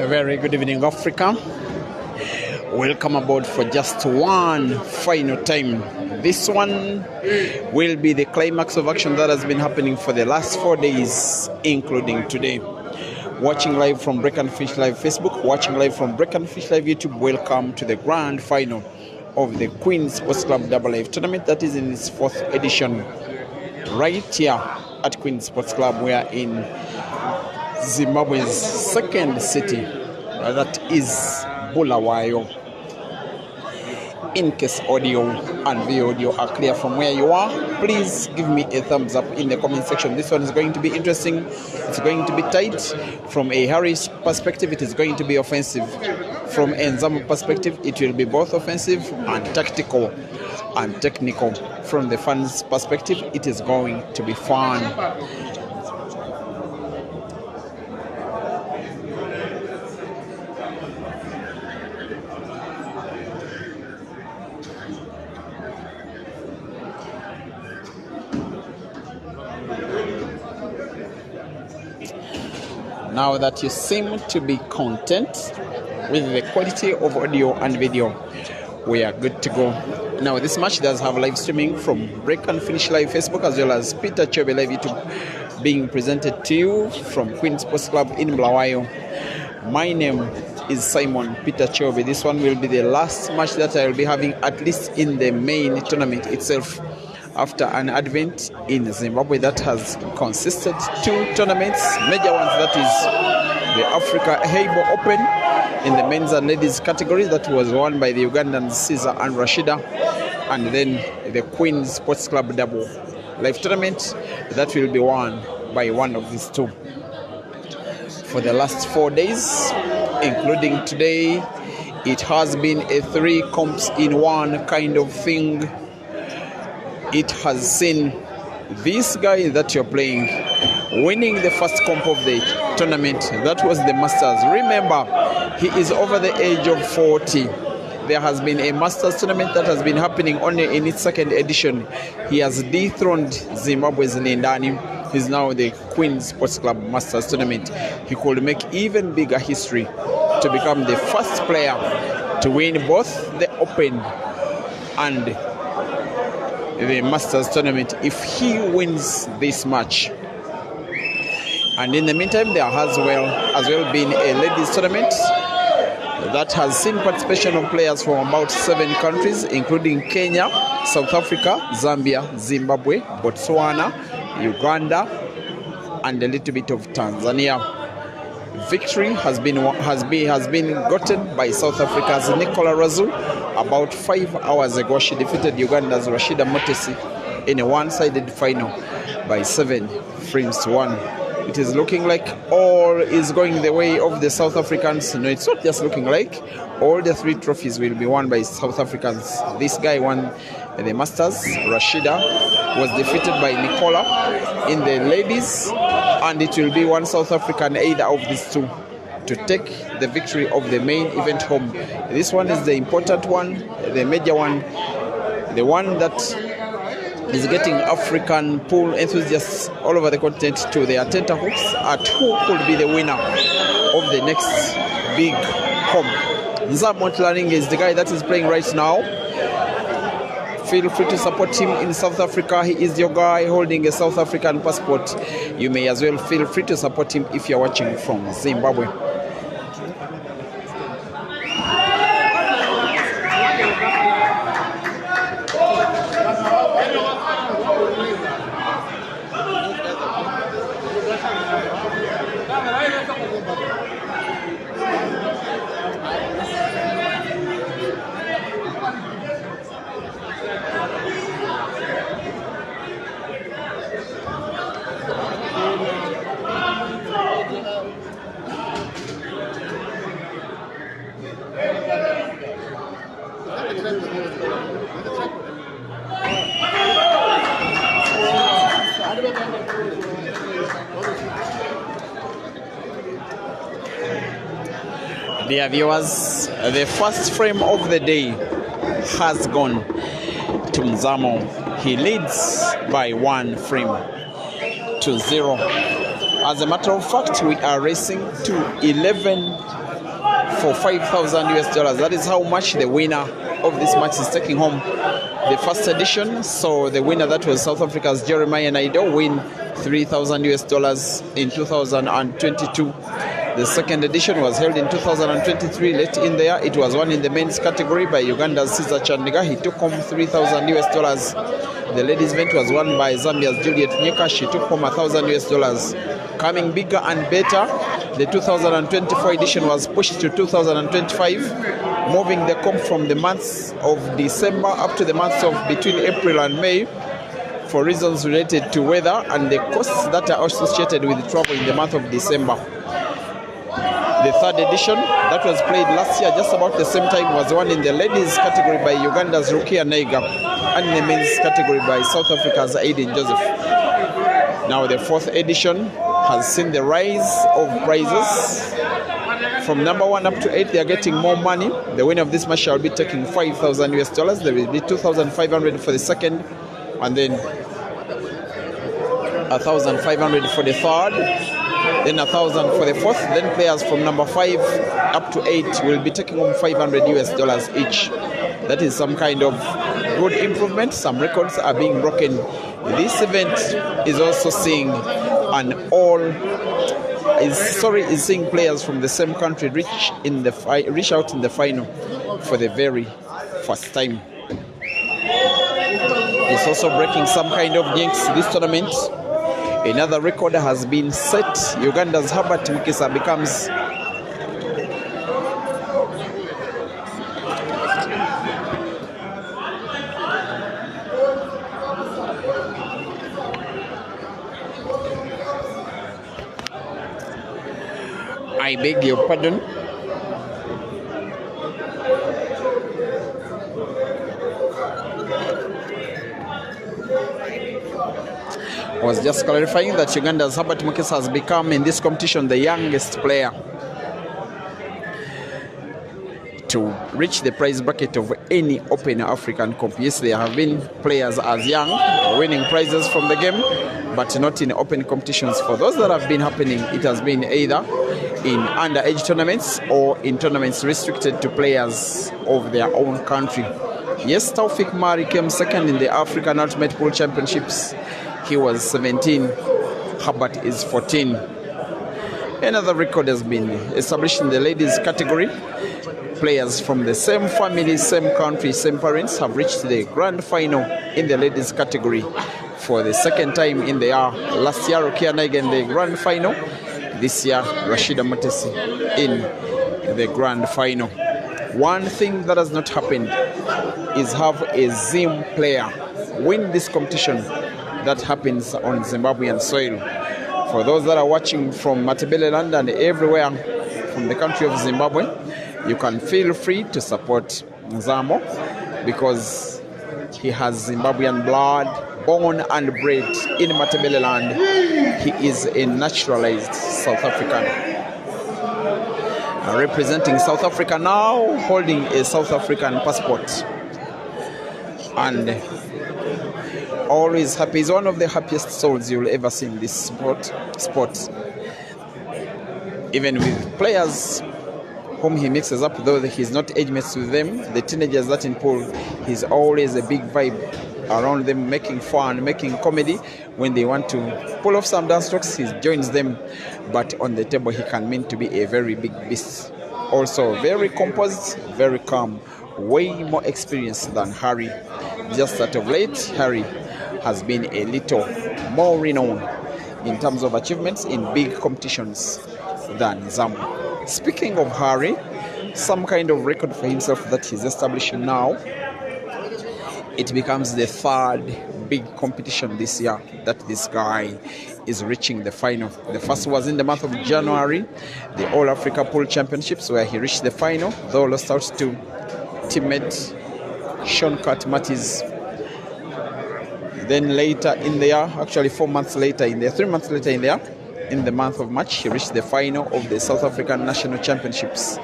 A very good evening, Africa. Welcome aboard for just one final time. This one will be the climax of action that has been happening for the last 4 days, including today. Watching live from Break and Fish Live Facebook, watching live from Break and Fish Live YouTube, welcome to the grand final of the Queen's Sports Club Double Life tournament that is in its 4th edition. Right here at Queen's Sports Club, we are in Zimbabwe's second city, that is Bulawayo. In case audio and video are clear from where you are, please give me a thumbs up in the comment section. This one is going to be interesting. It's going to be tight. From a Harris perspective, it is going to be offensive. From a Mzamo perspective, it will be both offensive and tactical and technical. From the fans' perspective, it is going to be fun. Now that you seem to be content with the quality of audio and video, we are good to go. Now this match does have live streaming from Break and Finish Live Facebook, as well as Peter Chobe Live YouTube, being presented to you from Queen's Sports Club in Bulawayo. My name is Simon Peter Chobe. This one will be the last match that I will be having, at least in the main tournament itself, after an advent in Zimbabwe that has consisted 2 tournaments, major ones, that is the Africa Heibo Open in the men's and ladies category that was won by the Ugandans Caesar and Rashida, and then the Queen's Sports Club Double Life tournament that will be won by one of these 2. For the last 4 days, including today, it has been a 3 comps in 1 kind of thing. It has seen this guy that you're playing winning the first comp of the tournament. That was the Masters. Remember, he is over the age of 40. There has been a Masters tournament that has been happening only in its 2nd edition. He has dethroned Zimbabwe's Lindani. He's now the Queen's Sports Club Masters tournament. He could make even bigger history to become the first player to win both the Open and the Masters tournament if he wins this match. And in the meantime, there has well been a ladies tournament that has seen participation of players from about 7 countries, including Kenya, South Africa, Zambia, Zimbabwe, Botswana, Uganda, and a little bit of Tanzania. Victory has been gotten by South Africa's Nicola Razu. About 5 hours ago, she defeated Uganda's Rashida Motesi in a one-sided final by 7 frames to 1. It is looking like all is going the way of the South Africans. No, it's not just looking like. All the 3 trophies will be won by South Africans. This guy won the Masters. Rashida was defeated by Nicola in the ladies. And it will be one South African, either of these 2, to take the victory of the main event home. This one is the important one, the major one, the one that is getting African pool enthusiasts all over the continent to their tenterhooks at who could be the winner of the next big home. Mzamo Ntlaninge is the guy that is playing right now. Feel free to support him in South Africa. He is your guy holding a South African passport. You may as well feel free to support him if you're watching from Zimbabwe. Dear viewers, the first frame of the day has gone to Mzamo. He leads by 1 frame to 0. As a matter of fact, we are racing to 11 for $5,000. That is how much the winner of this match is taking home the first edition. So the winner, that was South Africa's Jeremiah Naido, win $3,000 in 2022. The second edition was held in 2023. Late in there, it was won in the men's category by Uganda's Caesar Chandiga. He took home $3,000. The ladies' event was won by Zambia's Juliet Nyeka. She took home $1,000. Coming bigger and better, the 2024 edition was pushed to 2025, moving the comp from the months of December up to the months of between April and May, for reasons related to weather and the costs that are associated with travel in the month of December. The third edition, that was played last year just about the same time, was won in the ladies category by Uganda's Rukia Naiga and in the men's category by South Africa's Aiden Joseph. Now the fourth edition has seen the rise of prizes. From number 1 up to 8, they are getting more money. The winner of this match shall be taking $5,000. There will be $2,500 for the second, and then $1,500 for the third, then $1,000 for the fourth. Then players from number 5 up to 8 will be taking home $500 each. That is some kind of good improvement. Some records are being broken. This event is also seeing is seeing players from the same country reach out in the final for the very first time. It's also breaking some kind of jinx this tournament. Another record has been set. Uganda's Herbert Mukisa becomes I beg your pardon. I was just clarifying that Uganda's Herbert Mukisa has become in this competition the youngest player to reach the prize bracket of any Open African comp. Yes, there have been players as young winning prizes from the game, but not in open competitions. For those that have been happening, it has been either in underage tournaments or in tournaments restricted to players of their own country. Yes, Taufik Mari came second in the African Ultimate Pool Championships. He was 17. Herbert is 14. Another record has been established in the ladies category. Players from the same family, same country, same parents have reached the grand final in the ladies category for the second time in the year. Last year, Rokia Naiga in the grand final. This year, Rashida Matesi in the grand final. One thing that has not happened is have a Zim player win this competition that happens on Zimbabwean soil. For those that are watching from Matabeleland and everywhere from the country of Zimbabwe, you can feel free to support Mzamo because he has Zimbabwean blood, born and bred in Matabeleland. He is a naturalized South African. Representing South Africa now, holding a South African passport. And always happy. He's one of the happiest souls you'll ever see in this sport. Even with players whom he mixes up, though he's not age mates with them, the teenagers that in pool, he's always a big vibe around them, making fun, making comedy. When they want to pull off some dance strokes, he joins them. But on the table, he can mean to be a very big beast. Also very composed, very calm, way more experienced than Harry. Just that of late, Harry has been a little more renowned in terms of achievements in big competitions than Mzamo. Speaking of Harry, some kind of record for himself that he's establishing now. It becomes the third big competition this year that this guy is reaching the final. The first was in the month of January, the All Africa Pool Championships, where he reached the final, though lost out to teammate Sean Mattis. Then later in the year, actually 3 months later in the year, in the month of March, he reached the final of the South African National Championships.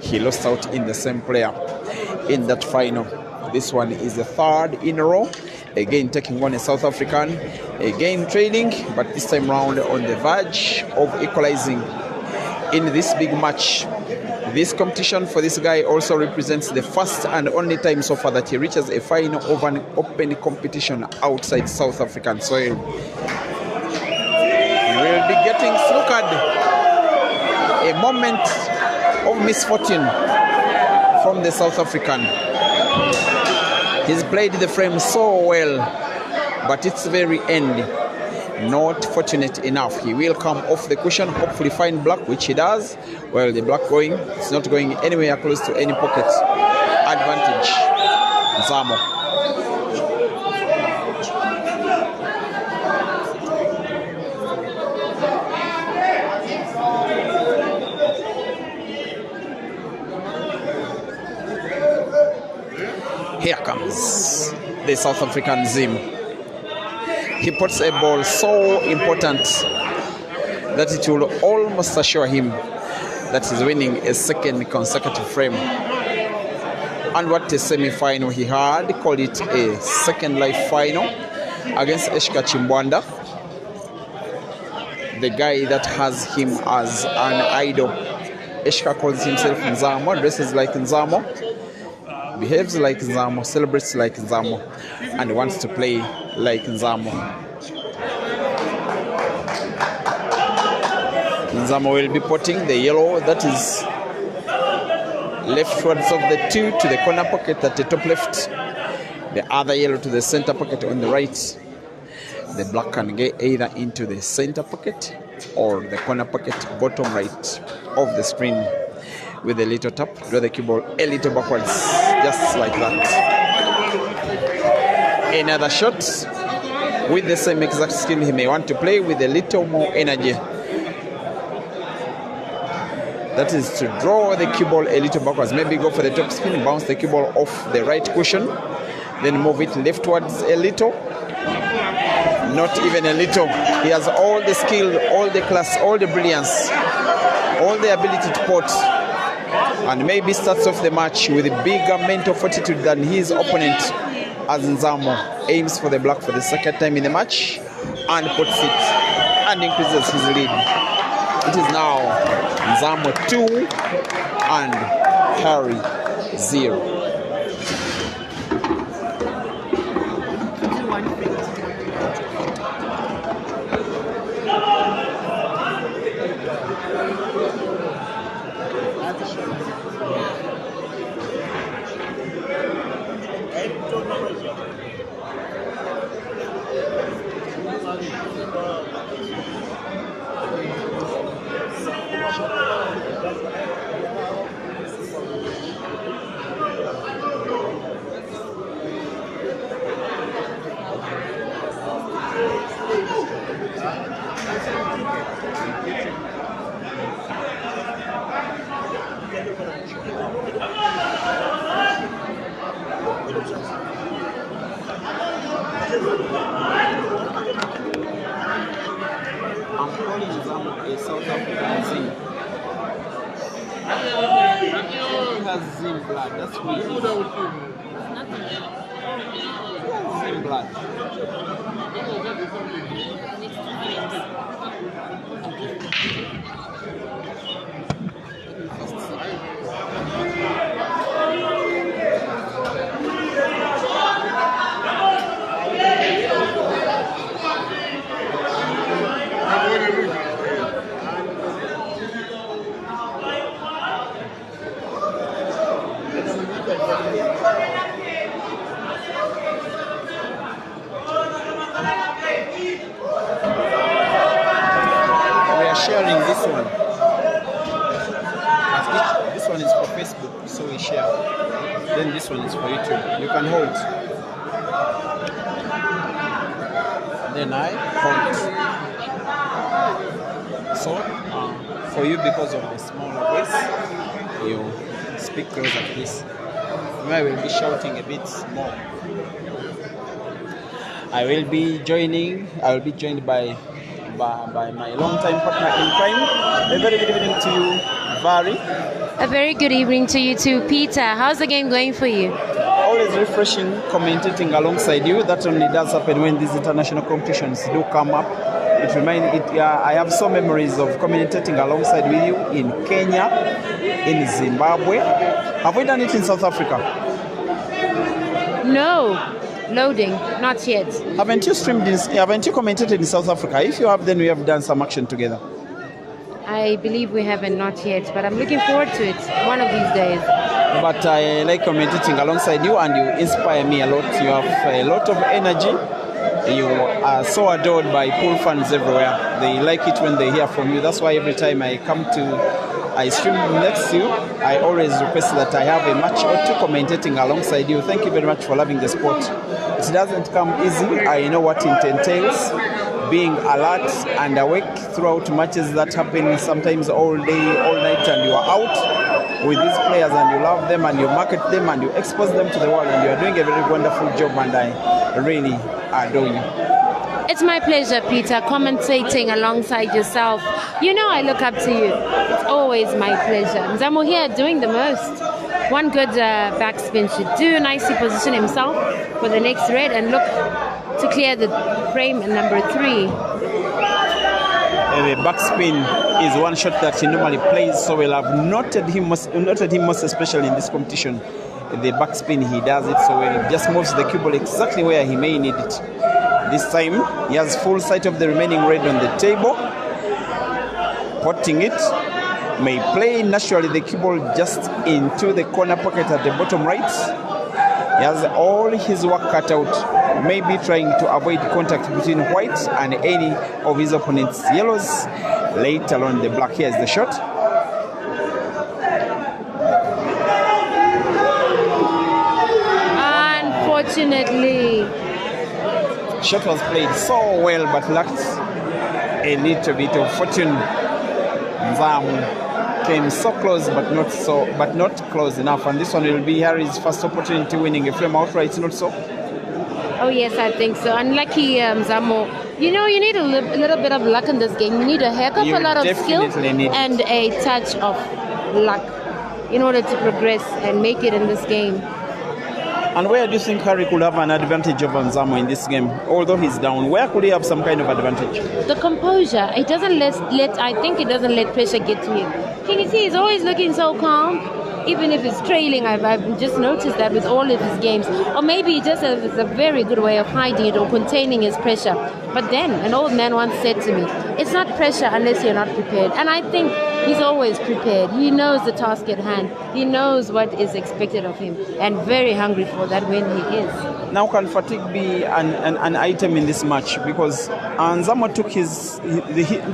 He lost out in the same player in that final. This one is the third in a row, again taking on a South African, again trailing, but this time round on the verge of equalizing in this big match. This competition for this guy also represents the first and only time so far that he reaches a final of an open competition outside South African soil. He will be getting snookered. A moment of misfortune from the South African. He's played the frame so well, but it's very end. Not fortunate enough. He will come off the cushion, hopefully find black, which he does. Well, the black it's not going anywhere close to any pocket. Advantage, Mzamo. Here comes the South African Zim. He puts a ball so important that it will almost assure him that he's winning a second consecutive frame. And what a semi-final he had, called it a second life final against Eshka Chimbwanda, the guy that has him as an idol. Eshka calls himself Mzamo, dresses like Mzamo, behaves like Mzamo, celebrates like Mzamo, and wants to play like Mzamo. Mzamo will be putting the yellow that is leftwards of the two to the corner pocket at the top left, the other yellow to the center pocket on the right. The black can get either into the center pocket or the corner pocket bottom right of the screen. With a little tap, draw the cue ball a little backwards, just like that. Another shot with the same exact skill he may want to play with a little more energy. That is to draw the cue ball a little backwards. Maybe go for the top spin, bounce the cue ball off the right cushion, then move it leftwards a little. Not even a little. He has all the skill, all the class, all the brilliance, all the ability to pot. And maybe starts off the match with a bigger mental fortitude than his opponent, as Mzamo aims for the black for the second time in the match. and puts it and increases his lead. It is now Mzamo 2 and Harry 0. I'm calling Mzamo a South African Zim. He has Zim blood, that's weird. Zim blood. Sharing this one. This one is for Facebook, so we share. Then this one is for YouTube. You can hold. Then I hold. So, for you, because of the smaller voice, you speak closer to this. I will be shouting a bit more. I will be joined by my long-time partner in crime. A very good evening to you, Vari. A very good evening to you too, Peter. How's the game going for you? Always refreshing commentating alongside you. That only does happen when these international competitions do come up. I have some memories of commentating alongside with you in Kenya, in Zimbabwe. Have we done it in South Africa? No. Loading, not yet. Haven't you commentated in South Africa? If you have, then we have done some action together. I believe we haven't, not yet, but I'm looking forward to it one of these days. But I like commentating alongside you, and you inspire me a lot. You have a lot of energy. You are so adored by pool fans everywhere. They like it when they hear from you. That's why every time I stream next to you, I always request that I have a match or two commentating alongside you. Thank you very much for loving the sport. It doesn't come easy. I know what it entails. Being alert and awake throughout matches that happen sometimes all day, all night, and you are out with these players and you love them and you market them and you expose them to the world, and you are doing a very wonderful job, and I really adore you. It's my pleasure, Peter, commentating alongside yourself. You know I look up to you. It's always my pleasure. Mzamo here doing the most. One good backspin should do. Nicely position himself for the next red and look to clear the frame in number 3. The backspin is one shot that he normally plays so well. I've noted him most especially in this competition. The backspin, he does it so well. He just moves the cue ball exactly where he may need it. This time, he has full sight of the remaining red on the table. Potting it, may play naturally the cue ball just into the corner pocket at the bottom right. He has all his work cut out, maybe trying to avoid contact between white and any of his opponent's yellows. Later on, the black. Here is the shot. Unfortunately. Shot was played so well, but lacked a little bit of fortune. Mzamo came so close, but not close enough. And this one will be Harry's first opportunity winning a frame outright. Not so. Oh yes, I think so. Unlucky Mzamo. You know, you need a little bit of luck in this game. You need a heck of a lot of skill and a touch of luck in order to progress and make it in this game. And where do you think Harry could have an advantage over Mzamo in this game? Although he's down, where could he have some kind of advantage? The composure. It doesn't I think it doesn't let pressure get to him. Can you see he's always looking so calm? Even if he's trailing, I've just noticed that with all of his games. Or maybe he just has a very good way of hiding it or containing his pressure. But then, an old man once said to me, it's not pressure unless you're not prepared. And I think he's always prepared. He knows the task at hand. He knows what is expected of him. And very hungry for that when he is. Now, can fatigue be an item in this match? Because Mzamo took he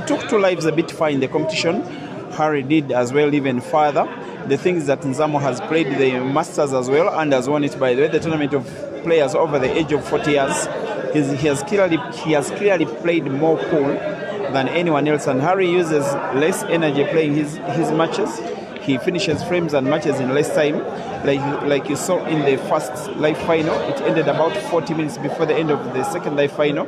took 2 lives a bit far in the competition. Harry did as well, even further. The things that Mzamo has played the Masters as well and has won it, by the way, the tournament of players over the age of 40 years. He has clearly played more pool than anyone else, and Harry uses less energy playing his matches. He finishes frames and matches in less time. Like you saw in the first live final, it ended about 40 minutes before the end of the second live final.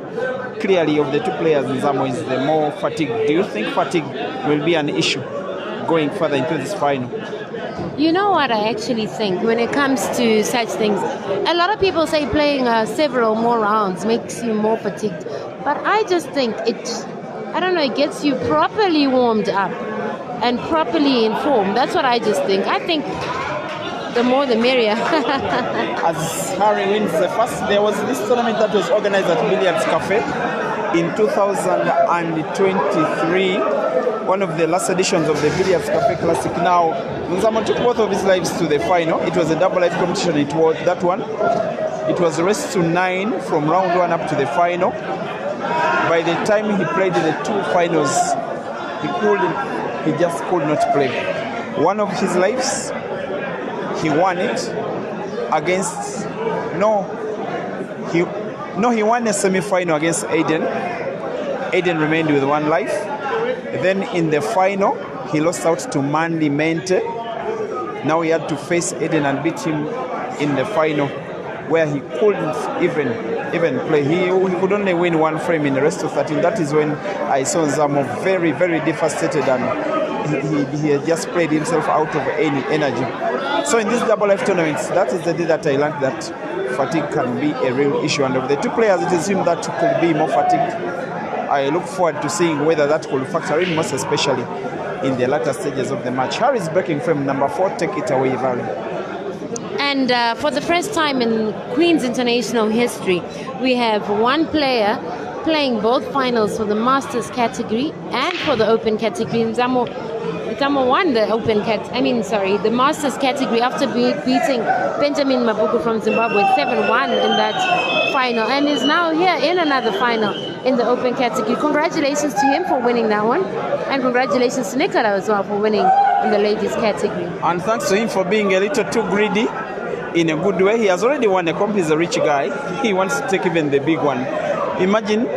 Clearly, of the 2 players, Mzamo is the more fatigued. Do you think fatigue will be an issue going further into this final? You know what I actually think when it comes to such things? A lot of people say playing several more rounds makes you more fatigued. But I just think it gets you properly warmed up and properly informed. That's what I just think. I think the more the merrier. As Harry wins the first, there was this tournament that was organized at Billiards Cafe in 2023. One of the last editions of the Billiards Cafe Classic. Now, Mzamo took both of his lives to the final. It was a double life competition. It was that one. It was race to 9 from round 1 up to the final. By the time he played the 2 finals, he just could not play. One of his lives, he won it against he won a semi-final against Aiden. Aiden remained with 1 life. Then in the final, he lost out to Mandy Mente. Now he had to face Aiden and beat him in the final, where he couldn't even play. He could only win 1 frame in the rest of 13. That is when I saw Mzamo very, very devastated, and he had just played himself out of any energy. So in these double life tournaments, that is the day that I learned that fatigue can be a real issue. And of the 2 players, it is him that could be more fatigued. I look forward to seeing whether that could factor in, most especially in the latter stages of the match. Harry is breaking frame number 4. Take it away, Valerie. And for the first time in Queen's International history, we have 1 player playing both finals for the Masters category and for the Open category. Mzamo won the the Masters category after beating Benjamin Mabuku from Zimbabwe 7-1 in that final, and is now here in another final in the Open category. Congratulations to him for winning that one, and congratulations to Nicola as well for winning in the ladies category. And thanks to him for being a little too greedy in a good way. He has already won a comp. He's a rich guy. He wants to take even the big one. Imagine,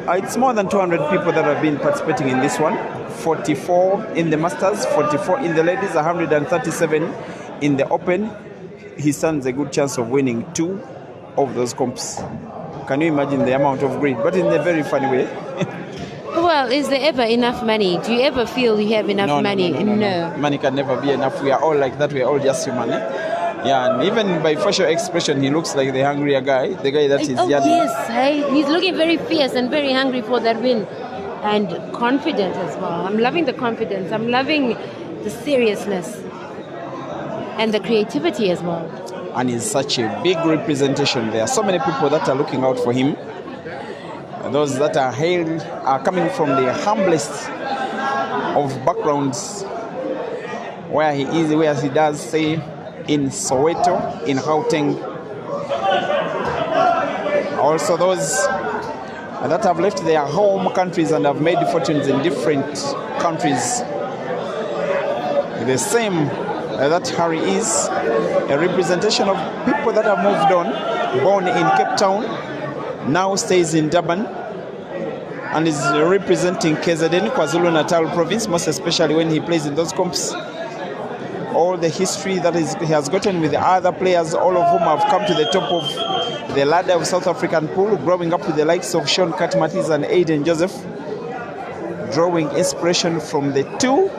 it's more than 200 people that have been participating in this one. 44 in the Masters, 44 in the ladies, 137 in the Open. He stands a good chance of winning 2 of those comps. Can you imagine the amount of greed? But in a very funny way. Well, is there ever enough money? Do you ever feel you have enough money? No. Money can never be enough. We are all like that. We are all just human. Yeah, and even by facial expression, he looks like the hungrier guy, the guy that is yelling. Yes, he's looking very fierce and very hungry for that win. And confident as well. I'm loving the confidence. I'm loving the seriousness and the creativity as well. And he's such a big representation. There are so many people that are looking out for him. Those that are coming from the humblest of backgrounds, where he does say, in Soweto, in Gauteng. Also those that have left their home countries and have made fortunes in different countries. The same that Harry is, a representation of people that have moved on, born in Cape Town, now stays in Durban, and is representing KZN, KwaZulu-Natal province, most especially when he plays in those comps. All the history that he has gotten with the other players, all of whom have come to the top of the ladder of South African pool, growing up with the likes of Sean Katmatis and Aiden Joseph, drawing inspiration from the 2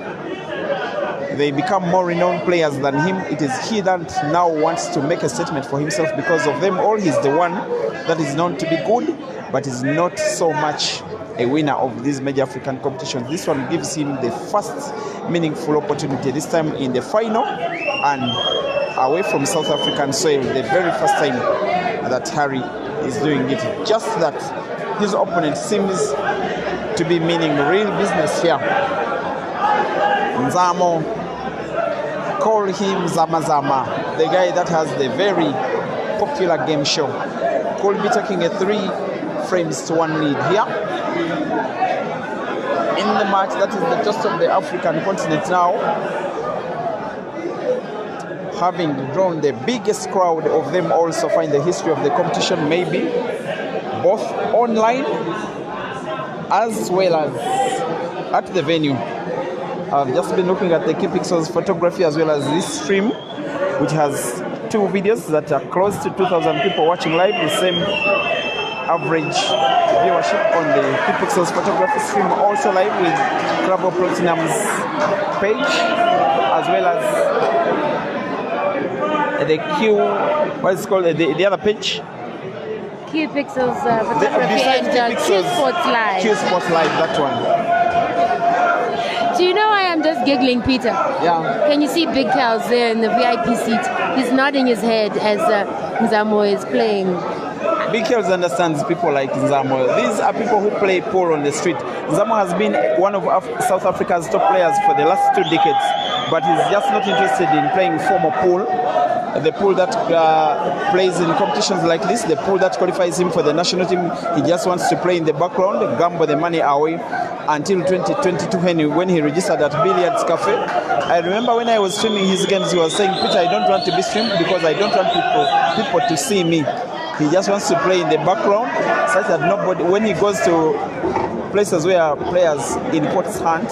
they become more renowned players than him. It is he that now wants to make a statement for himself. Because of them all, he's the one that is known to be good, but is not so much a winner of these major African competitions. This one gives him the first meaningful opportunity, this time in the final and away from South African soil, the very first time that Harry is doing it. Just that his opponent seems to be meaning real business here. Mzamo, call him Zama Zama, the guy that has the very popular game show, could be taking a 3 frames to 1 lead here in the match that is the just of the African continent now, having drawn the biggest crowd of them all so far in the history of the competition, maybe both online as well as at the venue. I've just been looking at the Key Pixels photography as well as this stream, which has 2 videos that are close to 2,000 people watching live, the same average viewership on the Key Pixels photography stream, also live with Club of Platinum's page, as well as the Q, what is it called, the other page? Q Pixels photography and Q Sports Live. Q Sports Live, that one. Do you know why I'm just giggling, Peter? Yeah. Can you see Big Cal's there in the VIP seat? He's nodding his head as Mzamo is playing. Big Cal's understands people like Mzamo. These are people who play pool on the street. Mzamo has been one of South Africa's top players for the last 2 decades, but he's just not interested in playing formal pool. The pool that plays in competitions like this, the pool that qualifies him for the national team, he just wants to play in the background, gamble the money away until 2022 when he registered at Billiards Cafe. I remember when I was streaming his games, he was saying, Peter, I don't want to be streamed because I don't want people to see me. He just wants to play in the background such that nobody, when he goes to places where players in quotes hunt,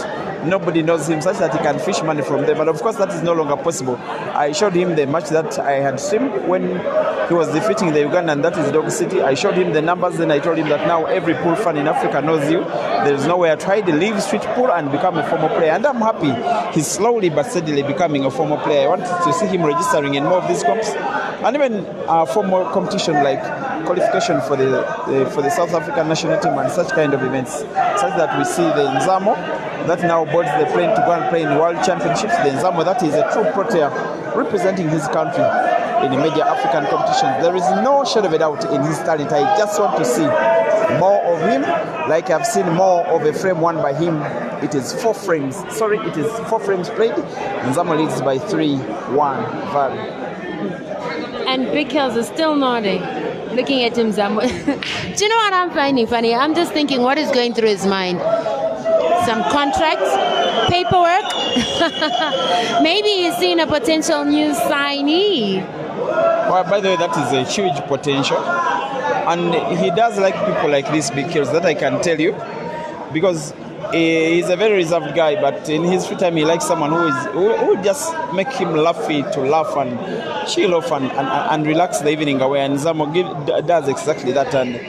nobody knows him, such that he can fish money from them. But of course, that is no longer possible. I showed him the match that I had streamed when he was defeating the Ugandan, that is Dog City. I showed him the numbers, then I told him that now every pool fan in Africa knows you. There is nowhere. Try to leave street pool and become a former player. And I'm happy. He's slowly but steadily becoming a former player. I want to see him registering in more of these comps, and even formal competition like qualification for the South African national team and such kind of events, such that we see the Mzamo that now boards the plane to go and play in World Championships. The Mzamo that is a true protea representing his country in a major African competition. There is no shadow of a doubt in his talent. I just want to see more of him, like I've seen more of a frame won by him. It is 4 frames. Sorry, it is 4 frames played. Mzamo leads by 3-1 value. And Big Hills is still nodding, looking at Mzamo. Do you know what I'm finding funny? I'm just thinking, what is going through his mind? Some contracts, paperwork. Maybe he's seen a potential new signee. Well, by the way, that is a huge potential, and he does like people like this, Big Hills, that I can tell you, because he's a very reserved guy, but in his free time he likes someone who just make him laugh and chill off and relax the evening away. And Mzamo does exactly that. And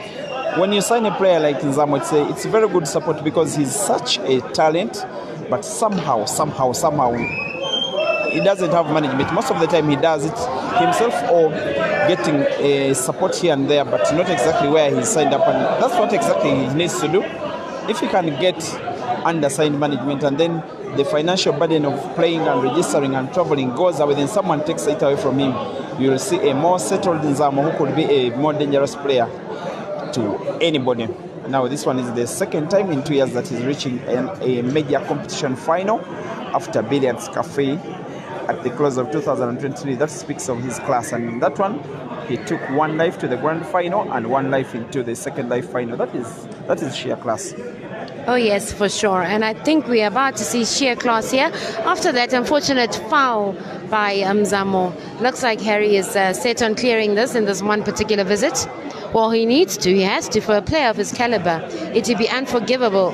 when you sign a player like Mzamo, it's a very good support, because he's such a talent, but somehow he doesn't have management. Most of the time he does it himself or getting support here and there, but not exactly where he's signed up. And that's what exactly he needs to do. If he can get undersigned management, and then the financial burden of playing and registering and traveling goes away, then someone takes it away from him, you will see a more settled Mzamo who could be a more dangerous player to anybody. Now, this one is the second time in 2 years that he's reaching a major competition final after Billiards Cafe at the close of 2023. That speaks of his class. And in that one, he took 1 life to the grand final and 1 life into the second life final. That is sheer class. Oh yes, for sure. And I think we're about to see sheer class here. After that unfortunate foul by Mzamo, looks like Harry is set on clearing this in this one particular visit. Well, he needs to. He has to. For a player of his caliber, it would be unforgivable.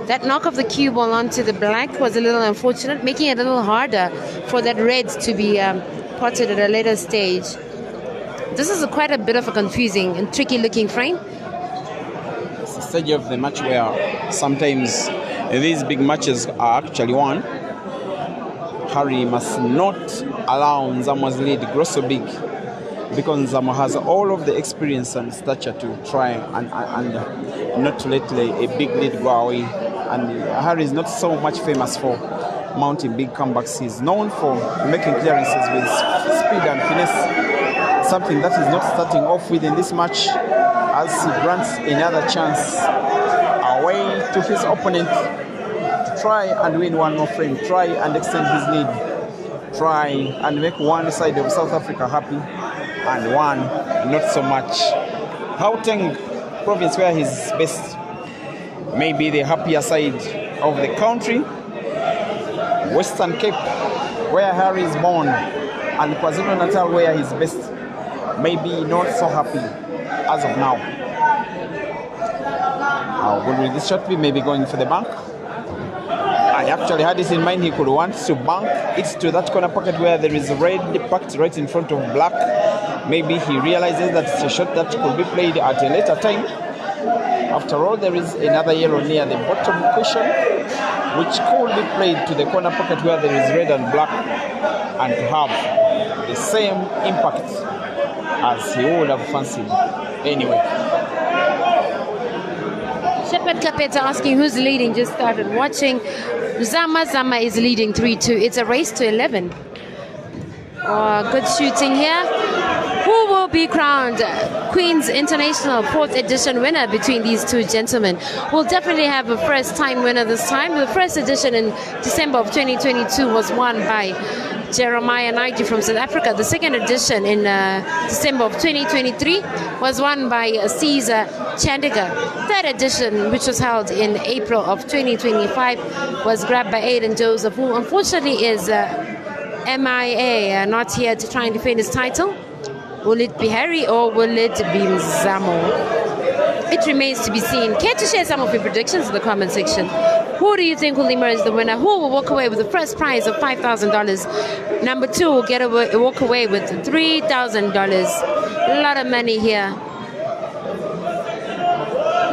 That knock of the cue ball onto the black was a little unfortunate, making it a little harder for that red to be potted at a later stage. This is quite a bit of a confusing and tricky looking frame. It's the stage of the match where sometimes these big matches are actually won Harry must not allow Mzamo's lead grow so big, because Mzamo has all of the experience and stature to try and not to let a big lead go away. And Harry is not so much famous for mounting big comebacks. He's known for making clearances with speed and finesse, something that is not starting off with in this match, as he grants another chance away to his opponent to try and win one more frame, try and extend his lead, try and make one side of South Africa happy and one not so much. Gauteng province, where he's best, maybe the happier side of the country. Western Cape, where Harry is born, and KwaZulu-Natal, where he's best, maybe not so happy as of now. How good will this shot be? Maybe going for the bank. I actually had this in mind. He could want to bank it to that corner pocket where there is red packed right in front of black. Maybe he realizes that it's a shot that could be played at a later time. After all, there is another yellow near the bottom cushion, which could be played to the corner pocket where there is red and black, and to have the same impact as he would have fancied anyway. Shepard Kapeta asking who's leading, just started watching. Zama is leading 3-2. It's a race to 11. Good shooting here. Who will be crowned Queen's International 4th edition winner between these two gentlemen? We'll definitely have a first time winner this time. The first edition in December of 2022 was won by Jeremiah Naidoo from South Africa. The second edition in December of 2023 was won by Caesar Chandigarh. Third edition, which was held in April of 2025, was grabbed by Aiden Joseph, who unfortunately is MIA, not here to try and defend his title. Will it be Harry or will it be Mzamo? It remains to be seen. Care to share some of your predictions in the comment section? Who do you think will emerge the winner? Who will walk away with the first prize of $5,000? Number 2 will walk away with $3,000. A lot of money here.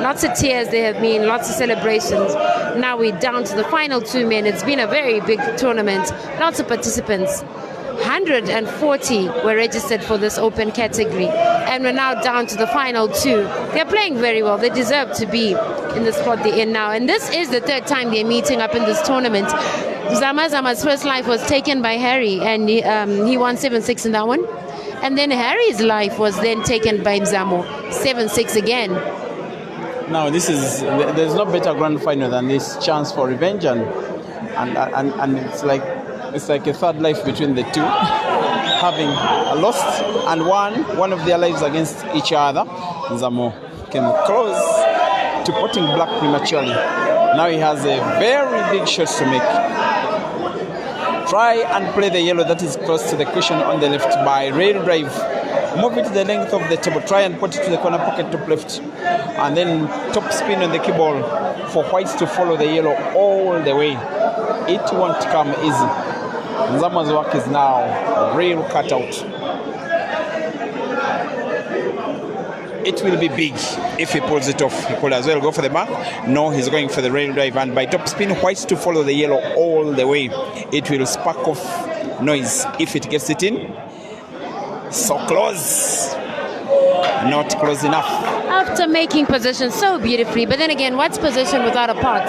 Lots of tears there have been, lots of celebrations. Now we're down to the final 2 men. It's been a very big tournament. Lots of participants. 140 were registered for this open category, and we're now down to the final 2. They're playing very well. They deserve to be in the spot they're in now, and this is the 3rd time they're meeting up in this tournament. Zama's first life was taken by Harry, and he won 7-6 in that one, and then Harry's life was then taken by Mzamo, 7-6 again. Now there's no better grand final than this chance for revenge, and it's like a third life between the two, having lost and won one of their lives against each other. Mzamo came close to putting black prematurely. Now he has a very big shot to make. Try and play the yellow that is close to the cushion on the left by rail drive. Move it to the length of the table. Try and put it to the corner pocket top left. And then top spin on the key ball for whites to follow the yellow all the way. It won't come easy. Mzamo's work is now a real cutout. It will be big if he pulls it off. He could as well go for the back. No, he's going for the rail drive, and by top spin, whites to follow the yellow all the way. It will spark off noise if it gets it in. So close. Not close enough. After making position so beautifully, but then again, what's position without a pot?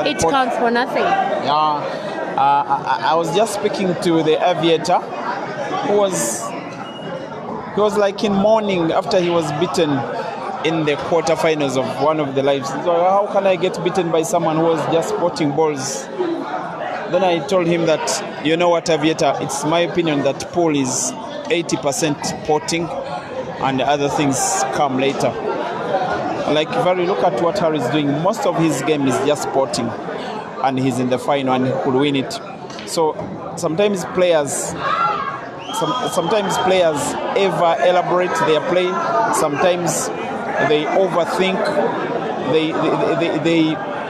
It counts for nothing. Yeah. I was just speaking to the aviator who was like in mourning after he was beaten in the quarterfinals of one of the lives. So how can I get beaten by someone who was just potting balls? Then I told him that, you know what, aviator, it's my opinion that pool is 80% potting and the other things come later. Like, if I look at what Harry is doing, most of his game is just potting, and he's in the final and he could win it. So sometimes players ever elaborate their play. Sometimes they overthink.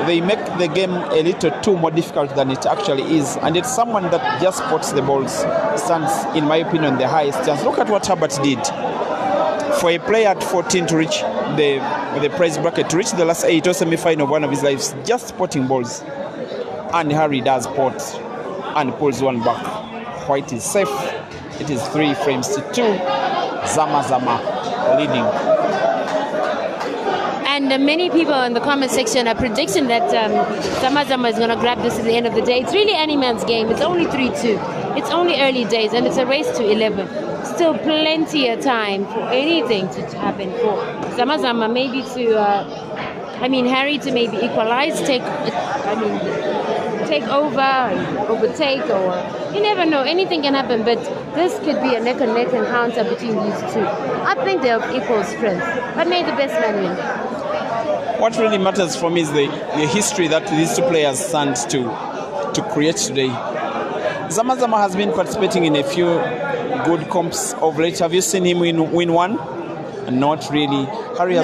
They make the game a little too more difficult than it actually is. And it's someone that just spots the balls stands, in my opinion, the highest chance. Look at what Herbert did. For a player at 14 to reach the prize bracket, to reach the last 8 or semi-final of one of his lives, just spotting balls. And Harry does pot. and pulls one back. White is safe. It is 3 frames to 2. Mzamo leading. And many people in the comment section are predicting that Mzamo is going to grab this at the end of the day. It's really any man's game. It's only 3-2. It's only early days, and it's a race to 11. Still plenty of time for anything to happen for Mzamo, maybe to, Harry to maybe equalize, take over, overtake, or you never know. Anything can happen, but this could be a neck-and-neck encounter between these two. I think they're of equal strength, but may the best man win. What really matters for me is the history that these two players stand to create today. Mzamo has been participating in a few good comps of late. Have you seen him win one? Not really. Harry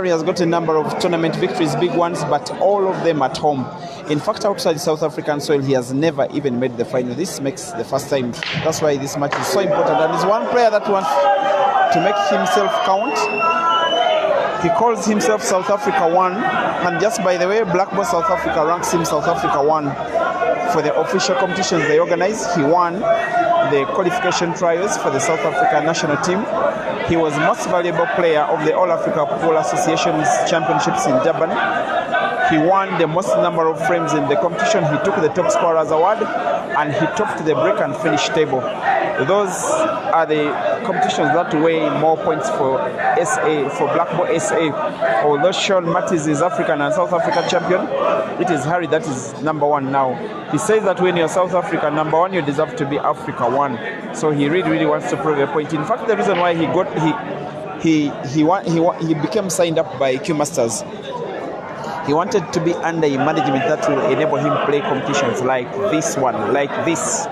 has got a number of tournament victories, big ones, but all of them at home. In fact, outside South African soil, he has never even made the final. This makes the first time. That's why this match is so important. And he's one player that wants to make himself count. He calls himself South Africa 1. And just by the way, Black Ball South Africa ranks him South Africa 1 for the official competitions they organize. He won the qualification trials for the South Africa national team. He was most valuable player of the All Africa Football Association's championships in Durban. He won the most number of frames in the competition. He took the top scorers award, and he topped the break and finish table. Those are the competitions that weigh more points for SA, for Black Ball SA. Although Sean Mattis is African and South African champion, it is Harry that is number 1 now. He says that when you're South Africa number 1, you deserve to be Africa 1. So he really wants to prove a point. In fact, the reason why he became signed up by Q Masters, he wanted to be under a management that will enable him play competitions like this one, like this.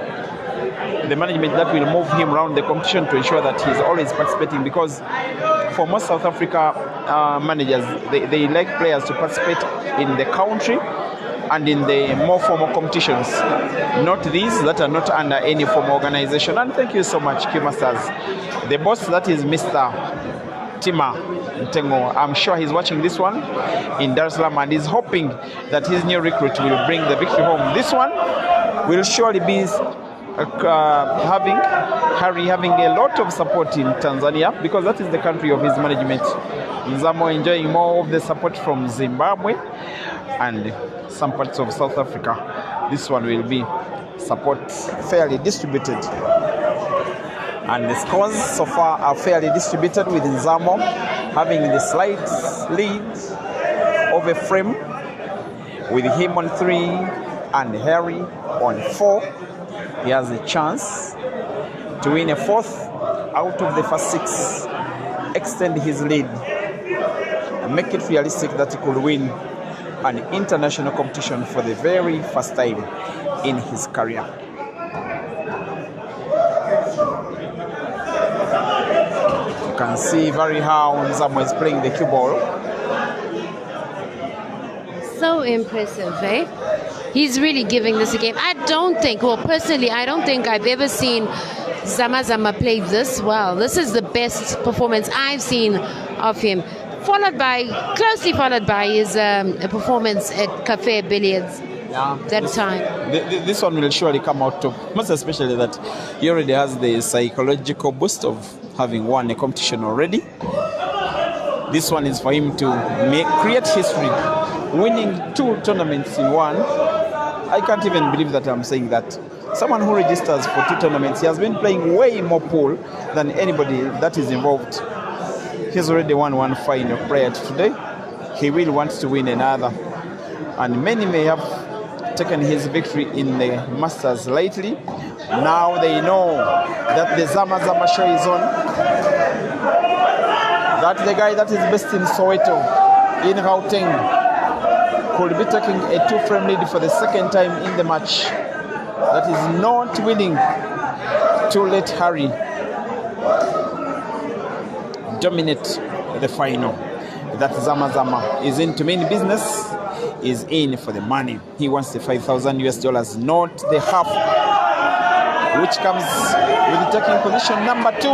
The management that will move him around the competition to ensure that he's always participating, because for most South Africa managers, they like players to participate in the country and in the more formal competitions, not these that are not under any formal organization. And thank you so much, Q Masters. The boss, that is Mr. Tima Ntengo. I'm sure he's watching this one in Dar es Salaam and is hoping that his new recruit will bring the victory home. This one will surely be having a lot of support in Tanzania, because that is the country of his management. Mzamo enjoying more of the support from Zimbabwe and some parts of South Africa. This one will be support fairly distributed. And the scores so far are fairly distributed, with Mzamo having the slight lead of a frame, with him on 3 and Harry on 4. He has a chance to win a 4th out of the first 6, extend his lead, and make it realistic that he could win an international competition for the very first time in his career. You can see very how Mzamo is playing the cue ball. So impressive, eh? He's really giving this a game. Personally, I don't think I've ever seen Mzamo play this well. This is the best performance I've seen of him. Closely followed by his performance at Cafe Billiards time. This one will surely come out top, most especially that he already has the psychological boost of having won a competition already. This one is for him to create history, winning 2 tournaments in one. I can't even believe that I'm saying that. Someone who registers for 2 tournaments, he has been playing way more pool than anybody that is involved. He's already won 1 final prior to today. He will want to win another. And many may have taken his victory in the Masters lately. Now they know that the Mzamo show is on. That the guy that is based in Soweto, in Gauteng, could be taking a 2-frame lead for the second time in the match. That is not willing to let Harry dominate the final. That Mzamo is in to mean business, is in for the money. He wants the $5,000, not the half, which comes with taking position number 2.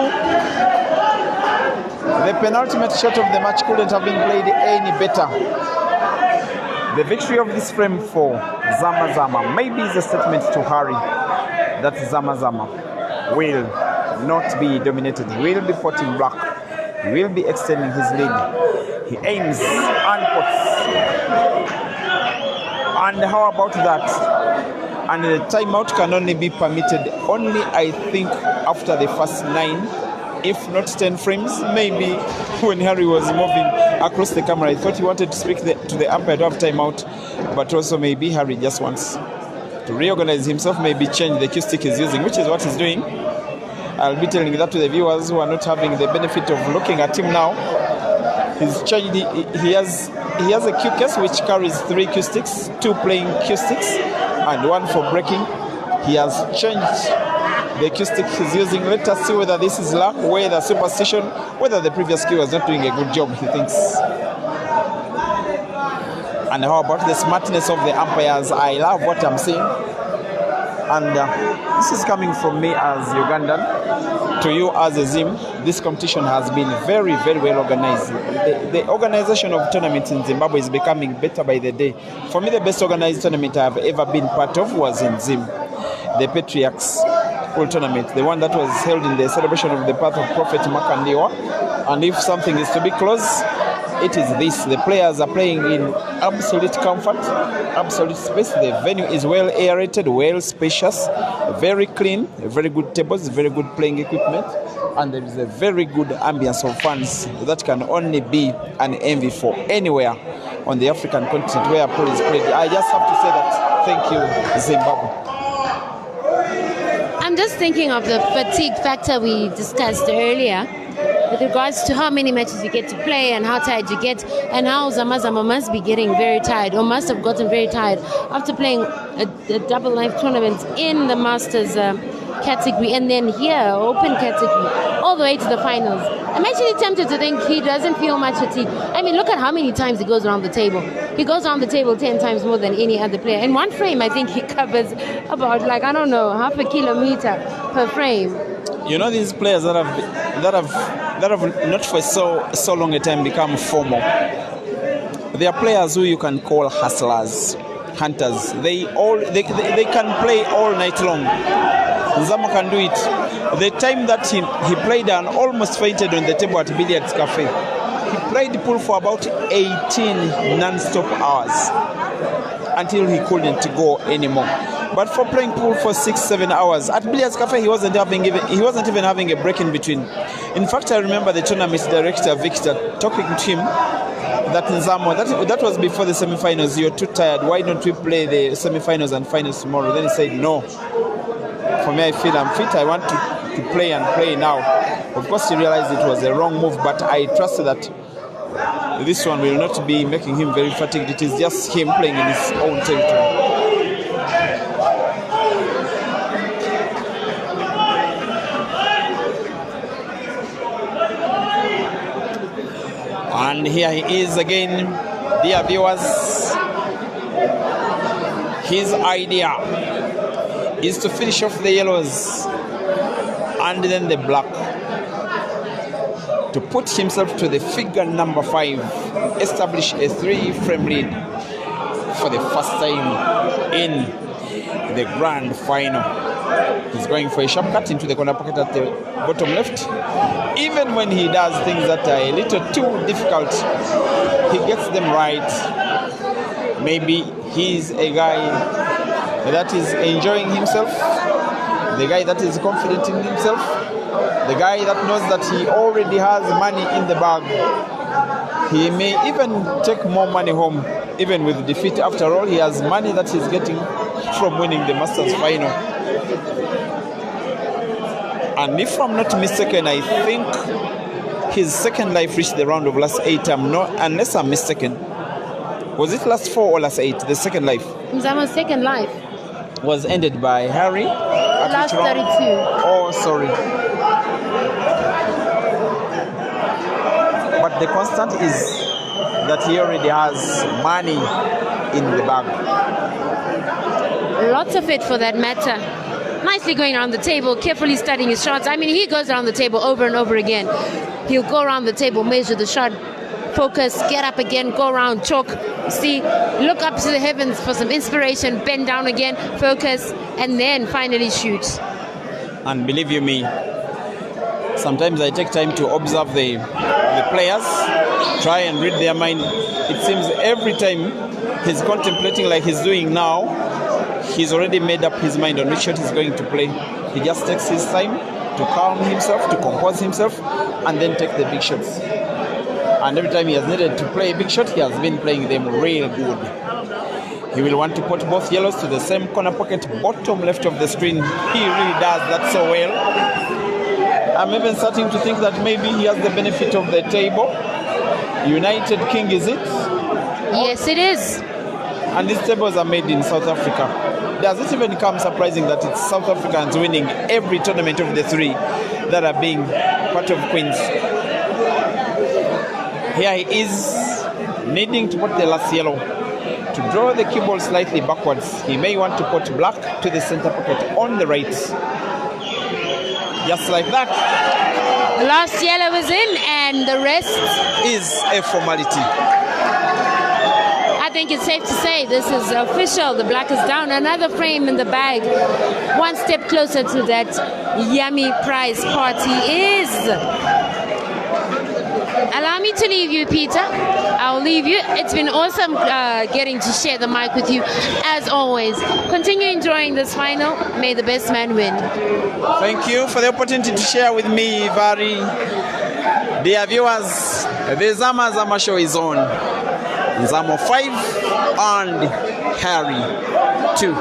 The penultimate shot of the match couldn't have been played any better. The victory of this frame for Mzamo maybe is a statement to Harry that Mzamo will not be dominated. He will be potting black. He will be extending his lead. He aims and puts. And how about that? And the timeout can only be permitted only, I think, after the first 9, if not 10 frames. Maybe when Harry was moving across the camera, I thought he wanted to speak to the umpire to have timeout, but also maybe Harry just wants to reorganize himself, maybe change the cue stick he's using, which is what he's doing. I'll be telling that to the viewers who are not having the benefit of looking at him now. He's changed. He has a cue case which carries 3 cue sticks, 2 playing cue sticks, and 1 for breaking. He has changed the cue stick he's using. Let us see whether this is luck, whether superstition, whether the previous cue was not doing a good job, he thinks. And how about the smartness of the umpires? I love what I'm seeing. And this is coming from me as Ugandan to you as a Zim. This competition has been very, very well organized. The organization of tournaments in Zimbabwe is becoming better by the day. For me, the best organized tournament I have ever been part of was in Zim, the Patriarchs Pool Tournament, the one that was held in the celebration of the birth of Prophet Makandiwa. And if something is to be close, it is this. The players are playing in absolute comfort, absolute space. The venue is well aerated, well spacious, very clean, very good tables, very good playing equipment, and there is a very good ambience of fans that can only be an envy for anywhere on the African continent where pool is played. I just have to say that. Thank you, Zimbabwe. I'm just thinking of the fatigue factor we discussed earlier, with regards to how many matches you get to play and how tired you get, and how Mzamo must be getting very tired, or must have gotten very tired after playing a double life tournament in the Masters category, and then here, open category, all the way to the finals. I'm actually tempted to think he doesn't feel much fatigue. I mean, look at how many times he goes around the table. He goes around the table 10 times more than any other player. In one frame, I think he covers about, like, I don't know, half a kilometer per frame. You know, these players that have not for so long a time become formal. They are players who you can call hustlers, hunters. They can play all night long. Mzamo can do it. The time that he played and almost fainted on the table at Billiards Cafe, he played pool for about 18 non-stop hours until he couldn't go anymore. But for playing pool for 6-7 hours at Billiards Cafe, he wasn't even having a break in between. In fact, I remember the tournament director Victor talking to him that Mzamo, that was before the semi-finals. You're too tired. Why don't we play the semi-finals and finals tomorrow? Then he said, no. For me, I feel I'm fit. I want to play and play now. Of course, he realized it was a wrong move, but I trust that this one will not be making him very fatigued. It is just him playing in his own territory. And here he is again, dear viewers. His idea is to finish off the yellows and then the black, to put himself to the figure number 5, establish a 3-frame lead for the first time in the grand final. He's going for a sharp cut into the corner pocket at the bottom left. Even when he does things that are a little too difficult, he gets them right. Maybe he's a guy that is enjoying himself, the guy that is confident in himself, the guy that knows that he already has money in the bag. He may even take more money home, even with defeat. After all, he has money that he's getting from winning the Masters final. And if I'm not mistaken, I think his second life reached the round of last 8. Unless I'm mistaken. Was it last 4 or last 8? The second life. Mzamo's second life was ended by Harry. Last 32. Oh, sorry. But the constant is that he already has money in the bag. Lots of it, for that matter. Nicely going around the table, carefully studying his shots. I mean, he goes around the table over and over again. He'll go around the table, measure the shot focus, get up again, go around, chalk, see, look up to the heavens for some inspiration, bend down again, focus, and then finally shoot. And believe you me, sometimes I take time to observe the players, try and read their mind. It seems every time he's contemplating like he's doing now, he's already made up his mind on which shot he's going to play. He just takes his time to calm himself, to compose himself, and then take the big shots. And every time he has needed to play a big shot, he has been playing them real good. He will want to put both yellows to the same corner pocket, bottom left of the screen. He really does that so well. I'm even starting to think that maybe he has the benefit of the table. United King, is it? Yes, it is. And these tables are made in South Africa. Does it even come surprising that it's South Africans winning every tournament of the three that are being part of Queens? Here he is, needing to put the last yellow. To draw the cue ball slightly backwards, he may want to put black to the center pocket on the right. Just like that. The last yellow is in, and the rest is a formality. I think it's safe to say this is official. The black is down. Another frame in the bag. One step closer to that yummy prize party is. Allow me to leave you, Peter. I'll leave you. It's been awesome getting to share the mic with you, as always. Continue enjoying this final. May the best man win. Thank you for the opportunity to share with me, Vari. Dear viewers, the Zama show is on. Mzamo 5 and Harry 2.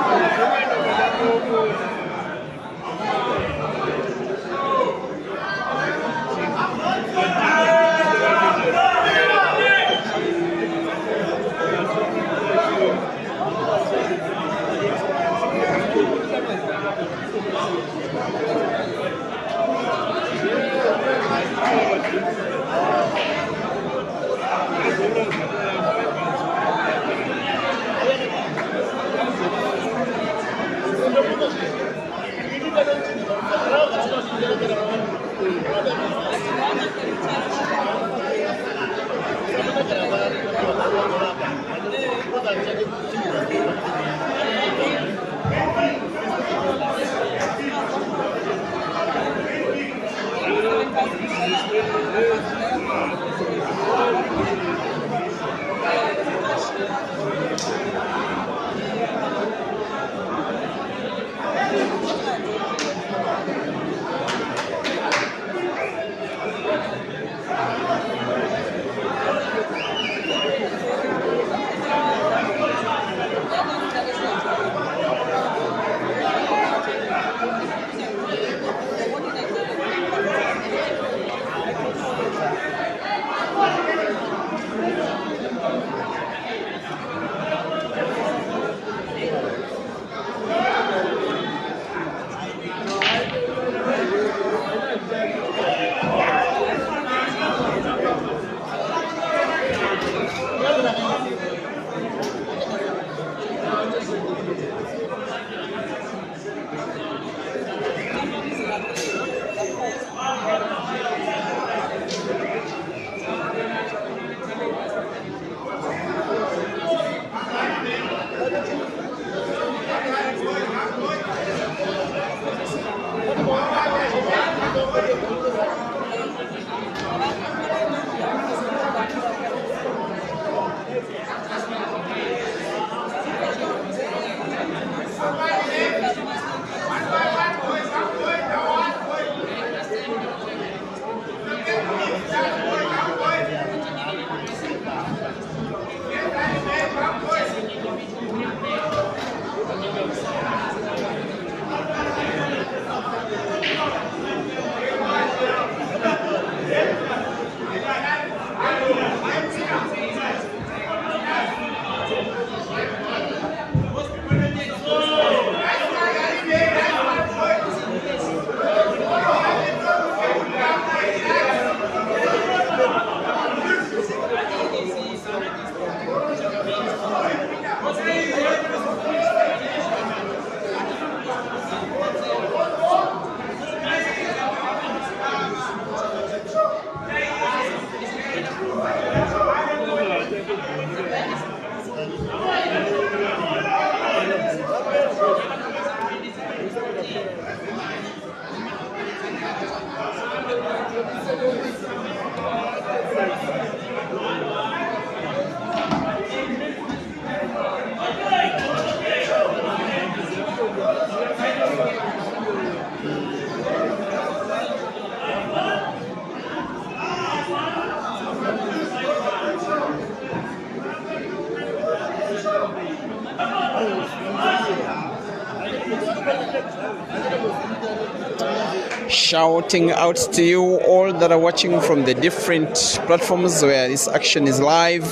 Shouting out to you all that are watching from the different platforms where this action is live.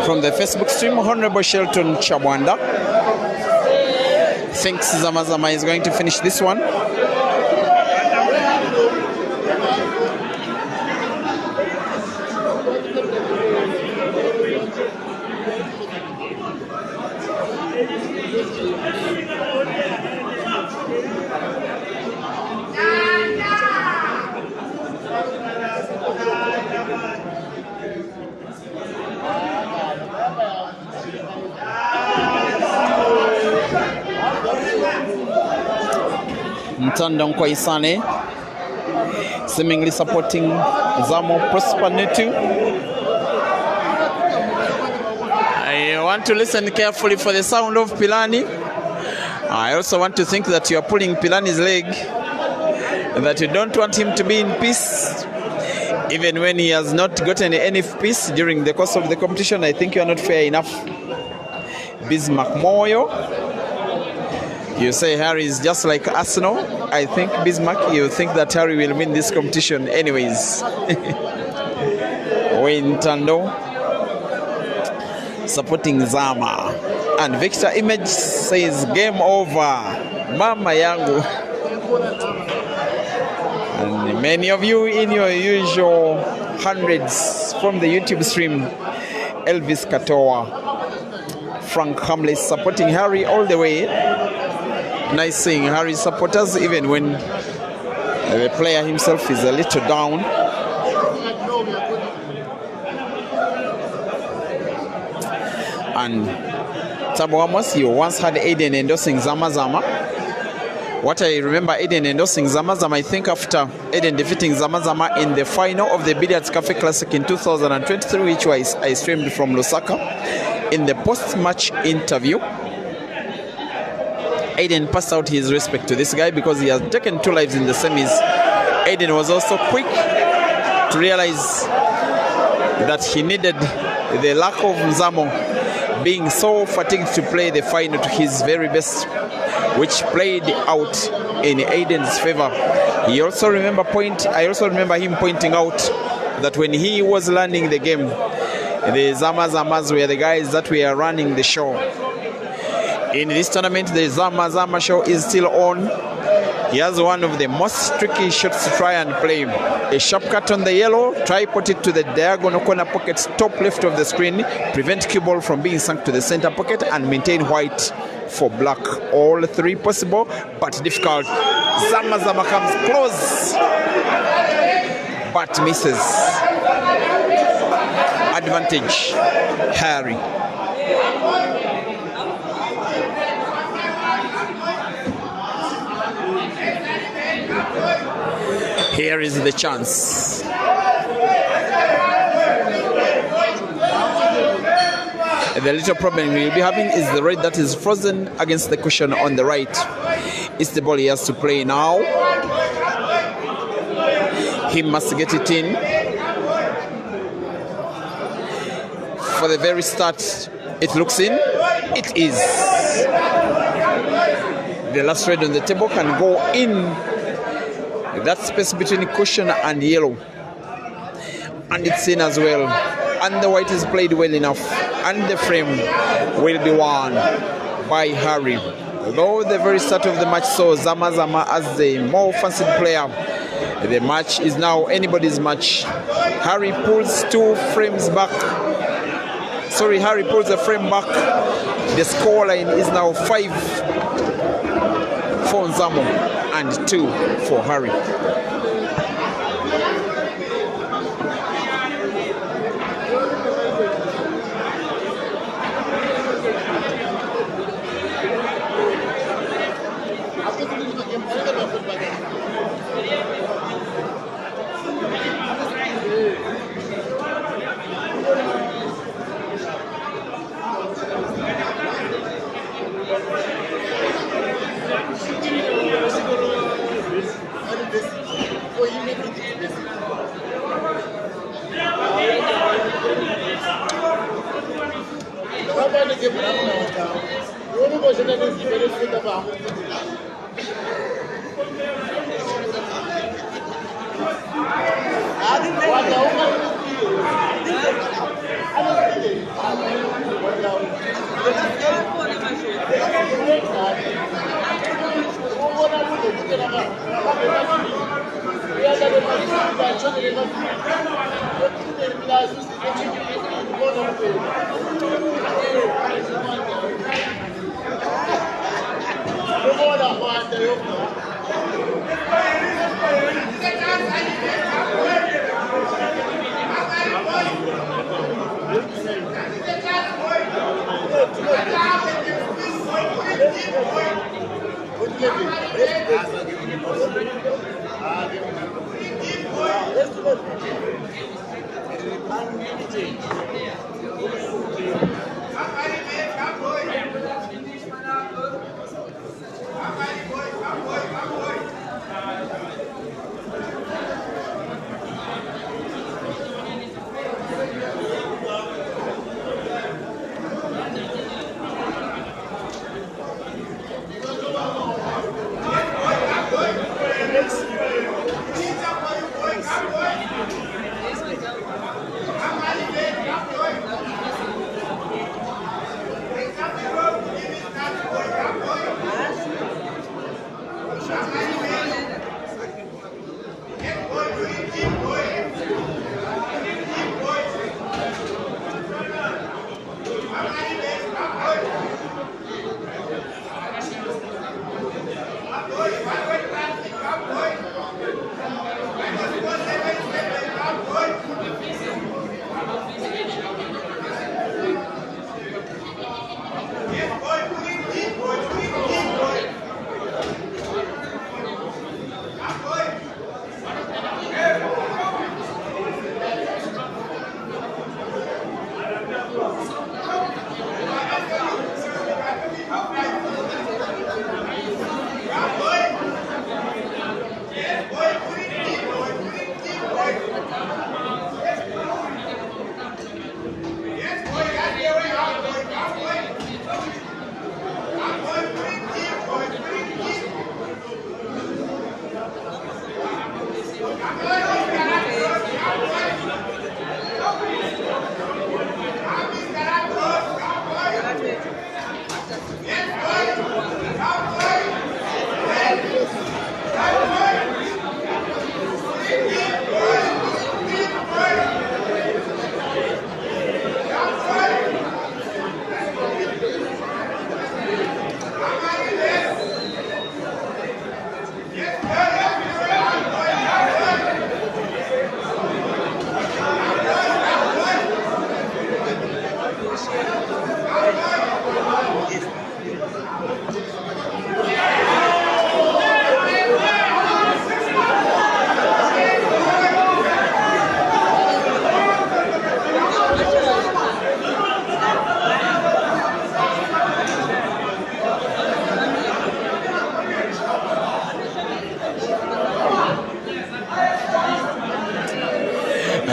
From the Facebook stream, Honorable Shelton Chabwanda thinks Zamazama is going to finish this one. Mtanda Nkwaisane seemingly supporting Mzamo Prosper Netu. I want to listen carefully for the sound of Pilani. I also want to think that you are pulling Pilani's leg, that you don't want him to be in peace, even when he has not gotten any peace during the course of the competition. I think you are not fair enough. Bismarck Moyo, you say Harry is just like Arsenal. I think Bismarck, you think that Harry will win this competition anyways. Wayne Tando supporting Zama. And Victor Image says game over. Mama yangu. And many of you in your usual hundreds from the YouTube stream. Elvis Katoa, Frank Hamlet supporting Harry all the way. Nice seeing Harry's supporters even when the player himself is a little down. And Tabo Amos, you once had Aiden endorsing Zamazama. What I remember Aiden endorsing Zamazama, I think after Aiden defeating Zamazama in the final of the Billiards Cafe Classic in 2023, which I streamed from Lusaka. In the post-match interview, Aiden passed out his respect to this guy because he has taken 2 lives in the semis. Aiden was also quick to realize that he needed the lack of Mzamo being so fatigued to play the final to his very best, which played out in Aiden's favor. I also remember him pointing out that when he was learning the game, the Zamazamas were the guys that were running the show. In this tournament, the Zama show is still on. He has one of the most tricky shots to try and play. A sharp cut on the yellow, try put it to the diagonal corner pocket, top left of the screen, prevent cue ball from being sunk to the center pocket, and maintain white for black. All 3 possible, but difficult. Zama comes close, but misses. Advantage, Harry. Here is the chance. The little problem we'll be having is the red that is frozen against the cushion on the right. It's the ball he has to play now. He must get it in. For the very start, it looks in. It is. The last red on the table can go in that space between cushion and yellow, and it's in as well, and the white is played well enough, and the frame will be won by Harry. Though the very start of the match saw Zama as the more fancied player, the match is now anybody's match. Harry pulls 2 frames back. Harry pulls a frame back. The scoreline is now 5 for Mzamo and 2 for Harry.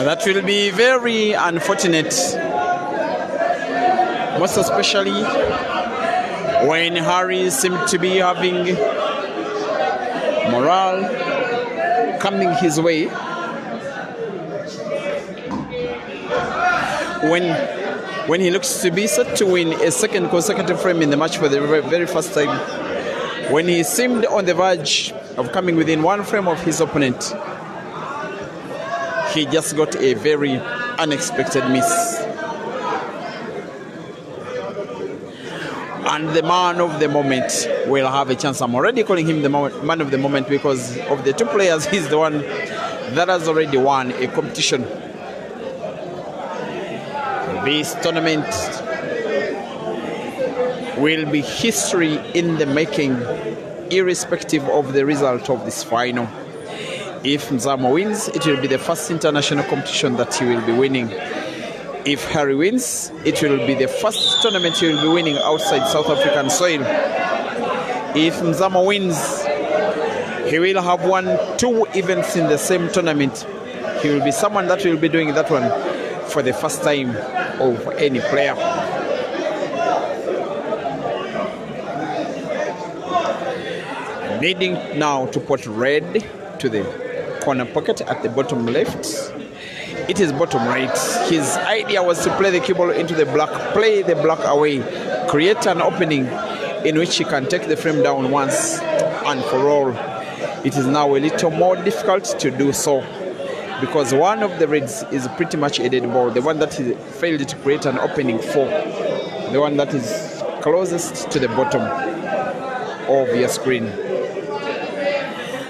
That will be very unfortunate, most especially when Harry seemed to be having morale coming his way. When he looks to be set to win a second consecutive frame in the match for the very first time, when he seemed on the verge of coming within one frame of his opponent, he just got a very unexpected miss. And the man of the moment will have a chance. I'm already calling him the man of the moment because of the two players, he's the one that has already won a competition. This tournament will be history in the making, irrespective of the result of this final. If Mzamo wins, it will be the first international competition that he will be winning. If Harry wins, it will be the first tournament he will be winning outside South African soil. If Mzamo wins, he will have won 2 events in the same tournament. He will be someone that will be doing that one for the first time of any player. Needing now to put red to the corner pocket at the bottom left. It is bottom right. His idea was to play the cue ball into the black, play the black away, create an opening in which he can take the frame down once and for all. It is now a little more difficult to do so because one of the reds is pretty much a dead ball, the one that he failed to create an opening for, the one that is closest to the bottom of your screen.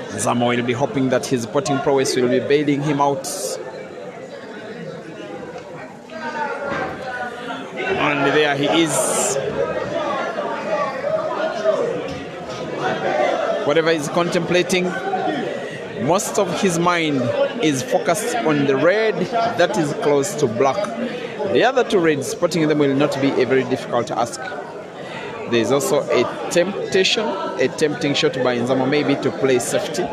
Mzamo will be hoping that his potting prowess will be bailing him out. And there he is. Whatever he's contemplating, most of his mind is focused on the red that is close to black. The other two reds, spotting them will not be a very difficult task. There is also a tempting shot by Mzamo maybe to play safety.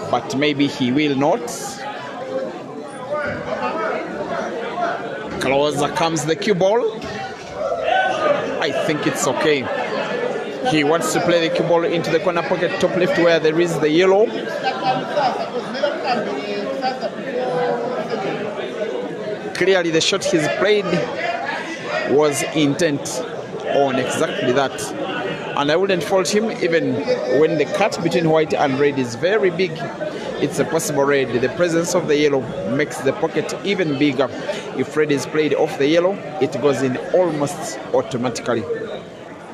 But maybe he will not. Closer comes the cue ball. I think it's okay. He wants to play the cue ball into the corner pocket top left where there is the yellow. Clearly the shot he's played was intent on exactly that. And I wouldn't fault him even when the cut between white and red is very big. It's a possible red. The presence of the yellow makes the pocket even bigger. If red is played off the yellow, it goes in almost automatically.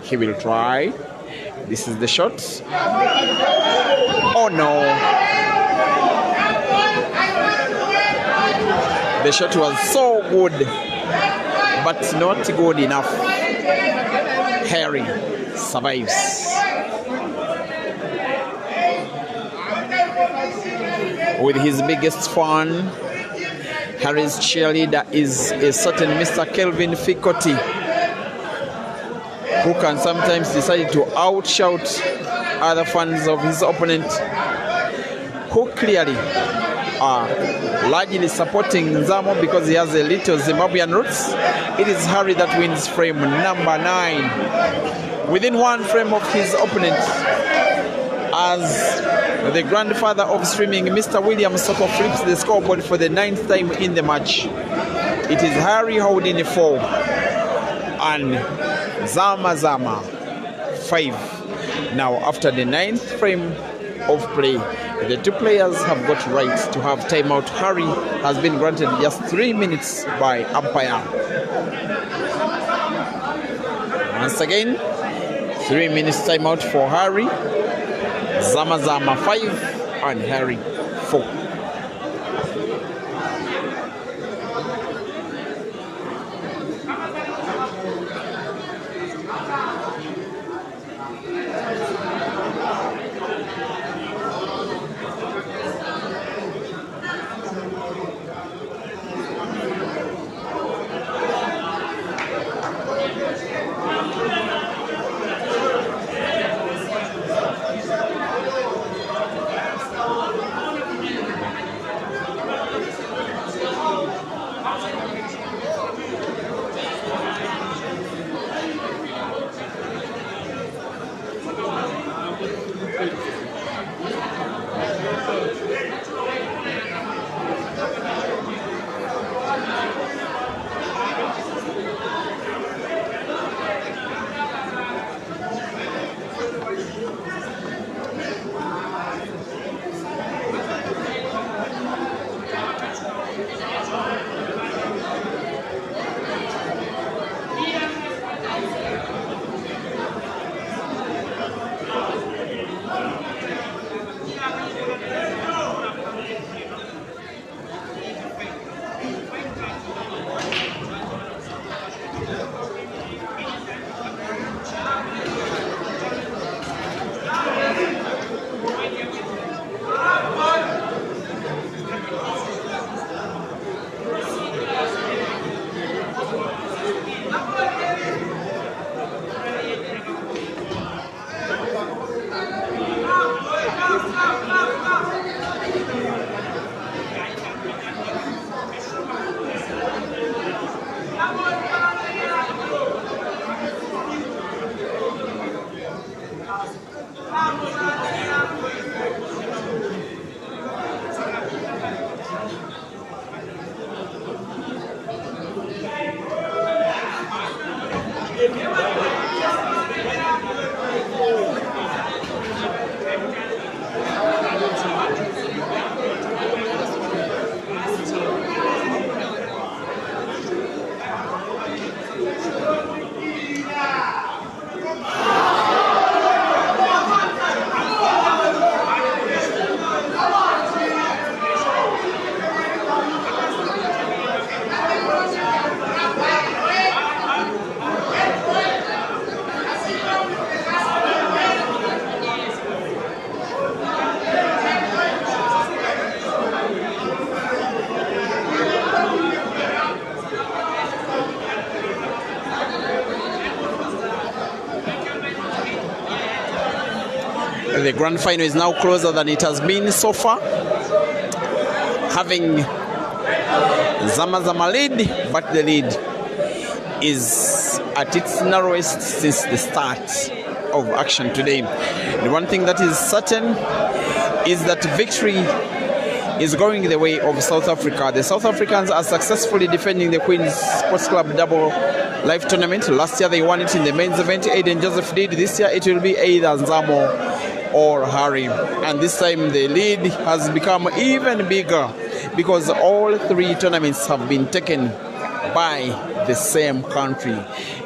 He will try. This is the shot. Oh no. The shot was so good, but not good enough. Harry survives. With his biggest fan, Harry's cheerleader is a certain Mr. Kelvin Fikoti, who can sometimes decide to outshout other fans of his opponent, who clearly are largely supporting Mzamo because he has a little Zimbabwean roots. It is Harry that wins frame number 9. Within one frame of his opponent, as the grandfather of streaming, Mr. William Soko flips the scoreboard for the 9th time in the match. It is Harry Houdini 4 and Zama 5. Now, after the 9th frame of play, the two players have got right to have timeout. Harry has been granted just 3 minutes by umpire. Once again, 3 minutes timeout for Harry. Zama 5 and Harry 4. The grand final is now closer than it has been so far, having Mzamo lead, but the lead is at its narrowest since the start of action today. The one thing that is certain is that victory is going the way of South Africa. The South Africans are successfully defending the Queen's Sports Club double live tournament. Last year they won it in the men's event. Aiden Joseph did. This year it will be either Mzamo or Harry. And this time the lead has become even bigger because all three tournaments have been taken by the same country.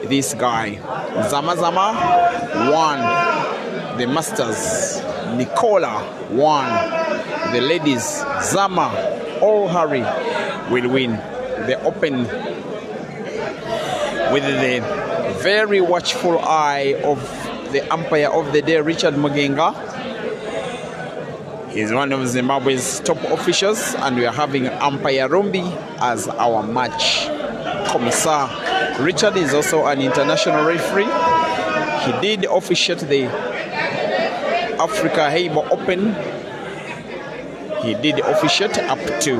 This guy, Mzamo, won the Masters. Nicola won the ladies. Mzamo or Harry will win the Open with the very watchful eye of the umpire of the day, Richard Mugenga. He's one of Zimbabwe's top officials, and we are having umpire Rumbi as our match commissar. Richard is also an international referee. He did officiate the Africa Heibo Open. He did officiate up to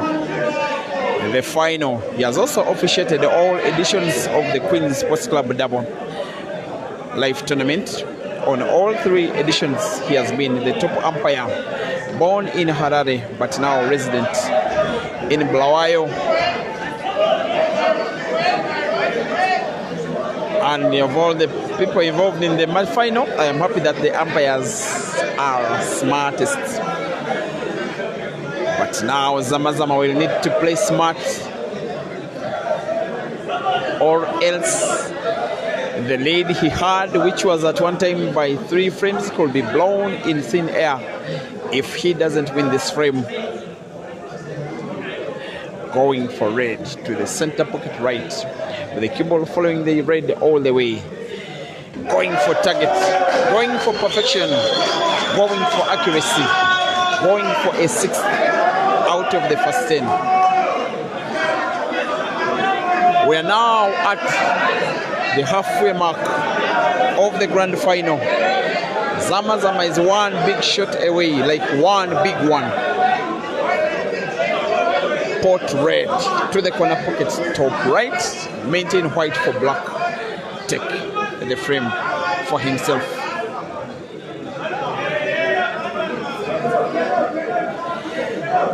the final. He has also officiated all editions of the Queen's Sports Club double live tournament. On all three editions, he has been the top umpire. Born in Harare, but now resident in Bulawayo. And of all the people involved in the match final, I am happy that the umpires are smartest. But now Mzamo will need to play smart, or else the lead he had, which was at one time by 3 frames, could be blown in thin air if he doesn't win this frame. Going for red to the center pocket right, with the cue ball following the red all the way. Going for target, going for perfection, going for accuracy, going for a 6 out of the first 10. We are now at the halfway mark of the grand final. Mzamo is one big shot away, like one big one. Pot red to the corner pocket, top right, maintain white for black. Take the frame for himself.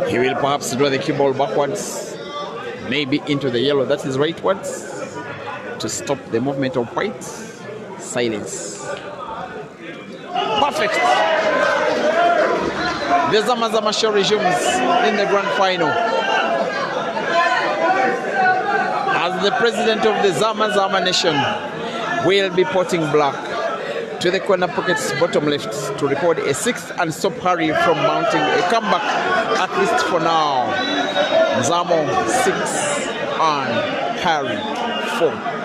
He will perhaps draw the cue ball backwards, maybe into the yellow, that is rightwards, to stop the movement of white. Silence. Perfect. The Mzamo show resumes in the grand final. As the president of the Mzamo nation will be potting black to the corner pockets bottom left to record a 6 and stop Harry from mounting a comeback, at least for now. Mzamo 6 and Harry 4.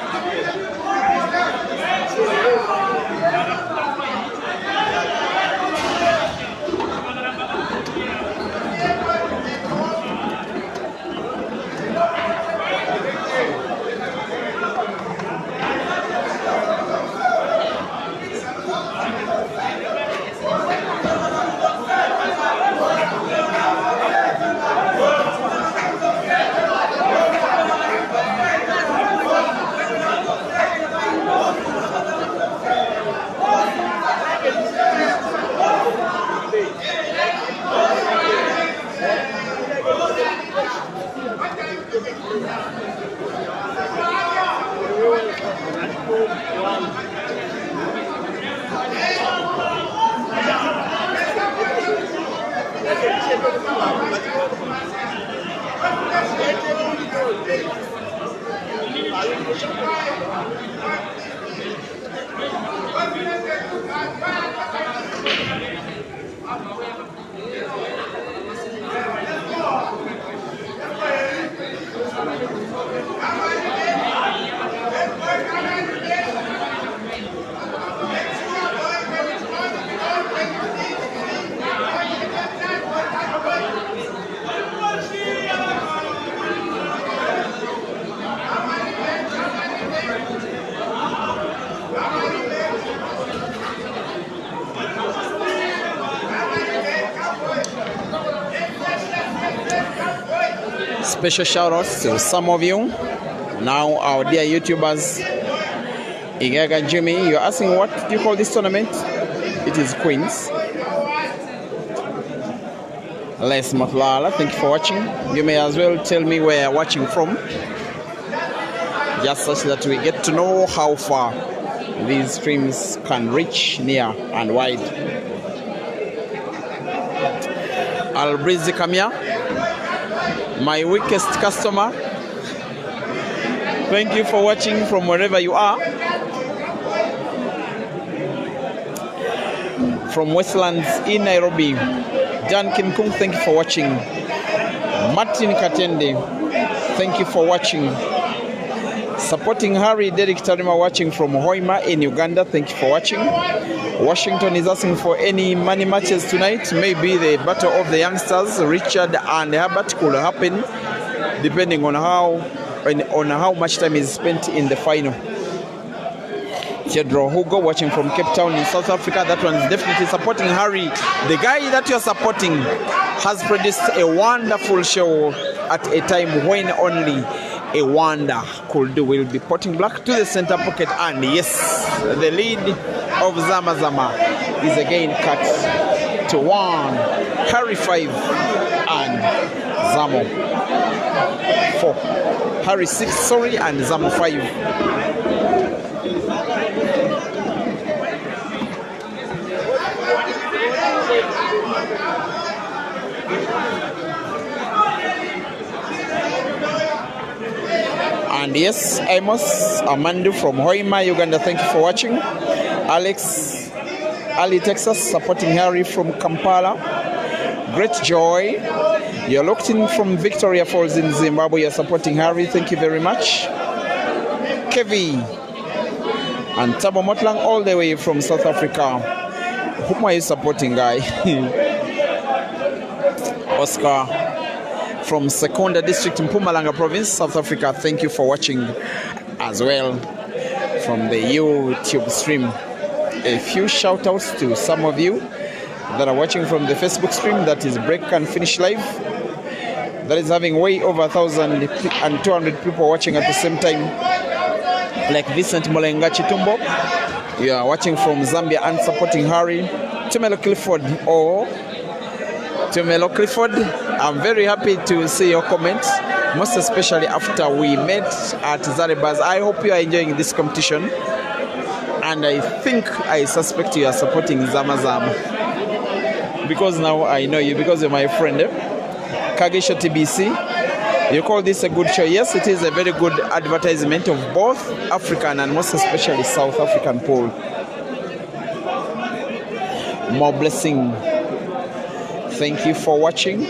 Special shout outs to some of you. Now our dear YouTubers. Igaga Jimmy, you're asking what do you call this tournament? It is Queens. Les Matlala, thank you for watching. You may as well tell me where you're watching from, just such that we get to know how far these streams can reach near and wide. Albrizi Kamia, my weakest customer, thank you for watching from wherever you are. From Westlands in Nairobi, Jan Kim Kung, thank you for watching. Martin Katende, thank you for watching. Supporting Harry, Derek Tarima watching from Hoima in Uganda, thank you for watching. Washington is asking for any money matches tonight. Maybe the battle of the youngsters, Richard and Herbert, could happen depending on how much time is spent in the final. Theodore Hugo watching from Cape Town in South Africa. That one is definitely supporting Harry. The guy that you're supporting has produced a wonderful show at a time when only a wonder could do. We'll be potting black to the center pocket, and yes, the lead of Zama Zama is again cut to 1. Harry 5 and Zamo 4. Harry 6, sorry, and Zamo 5. And yes, Amos Amandu from Hoima, Uganda, thank you for watching. Alex Ali, Texas, supporting Harry from Kampala. Great Joy, you're locked in from Victoria Falls in Zimbabwe, you're supporting Harry, thank you very much. Kevi and Tabo Motlang all the way from South Africa. Whom are you supporting, guy? Oscar from Sekunda District in Mpumalanga Province, South Africa, thank you for watching as well from the YouTube stream. A few shout outs to some of you that are watching from the Facebook stream, that is Break and Finish Live, that is having way over 1,200 people watching at the same time, like Vincent Molenga Chitumbo. You are watching from Zambia and supporting Harry. Tumelo Clifford, Tumelo Clifford, I'm very happy to see your comments, most especially after we met at Zaribas. I hope you are enjoying this competition, and I suspect you are supporting Zama Zama, because now I know you, because you're my friend. Kagesho TBC, you call this a good show? Yes, it is a very good advertisement of both African and most especially South African pool. More blessing. Thank you for watching.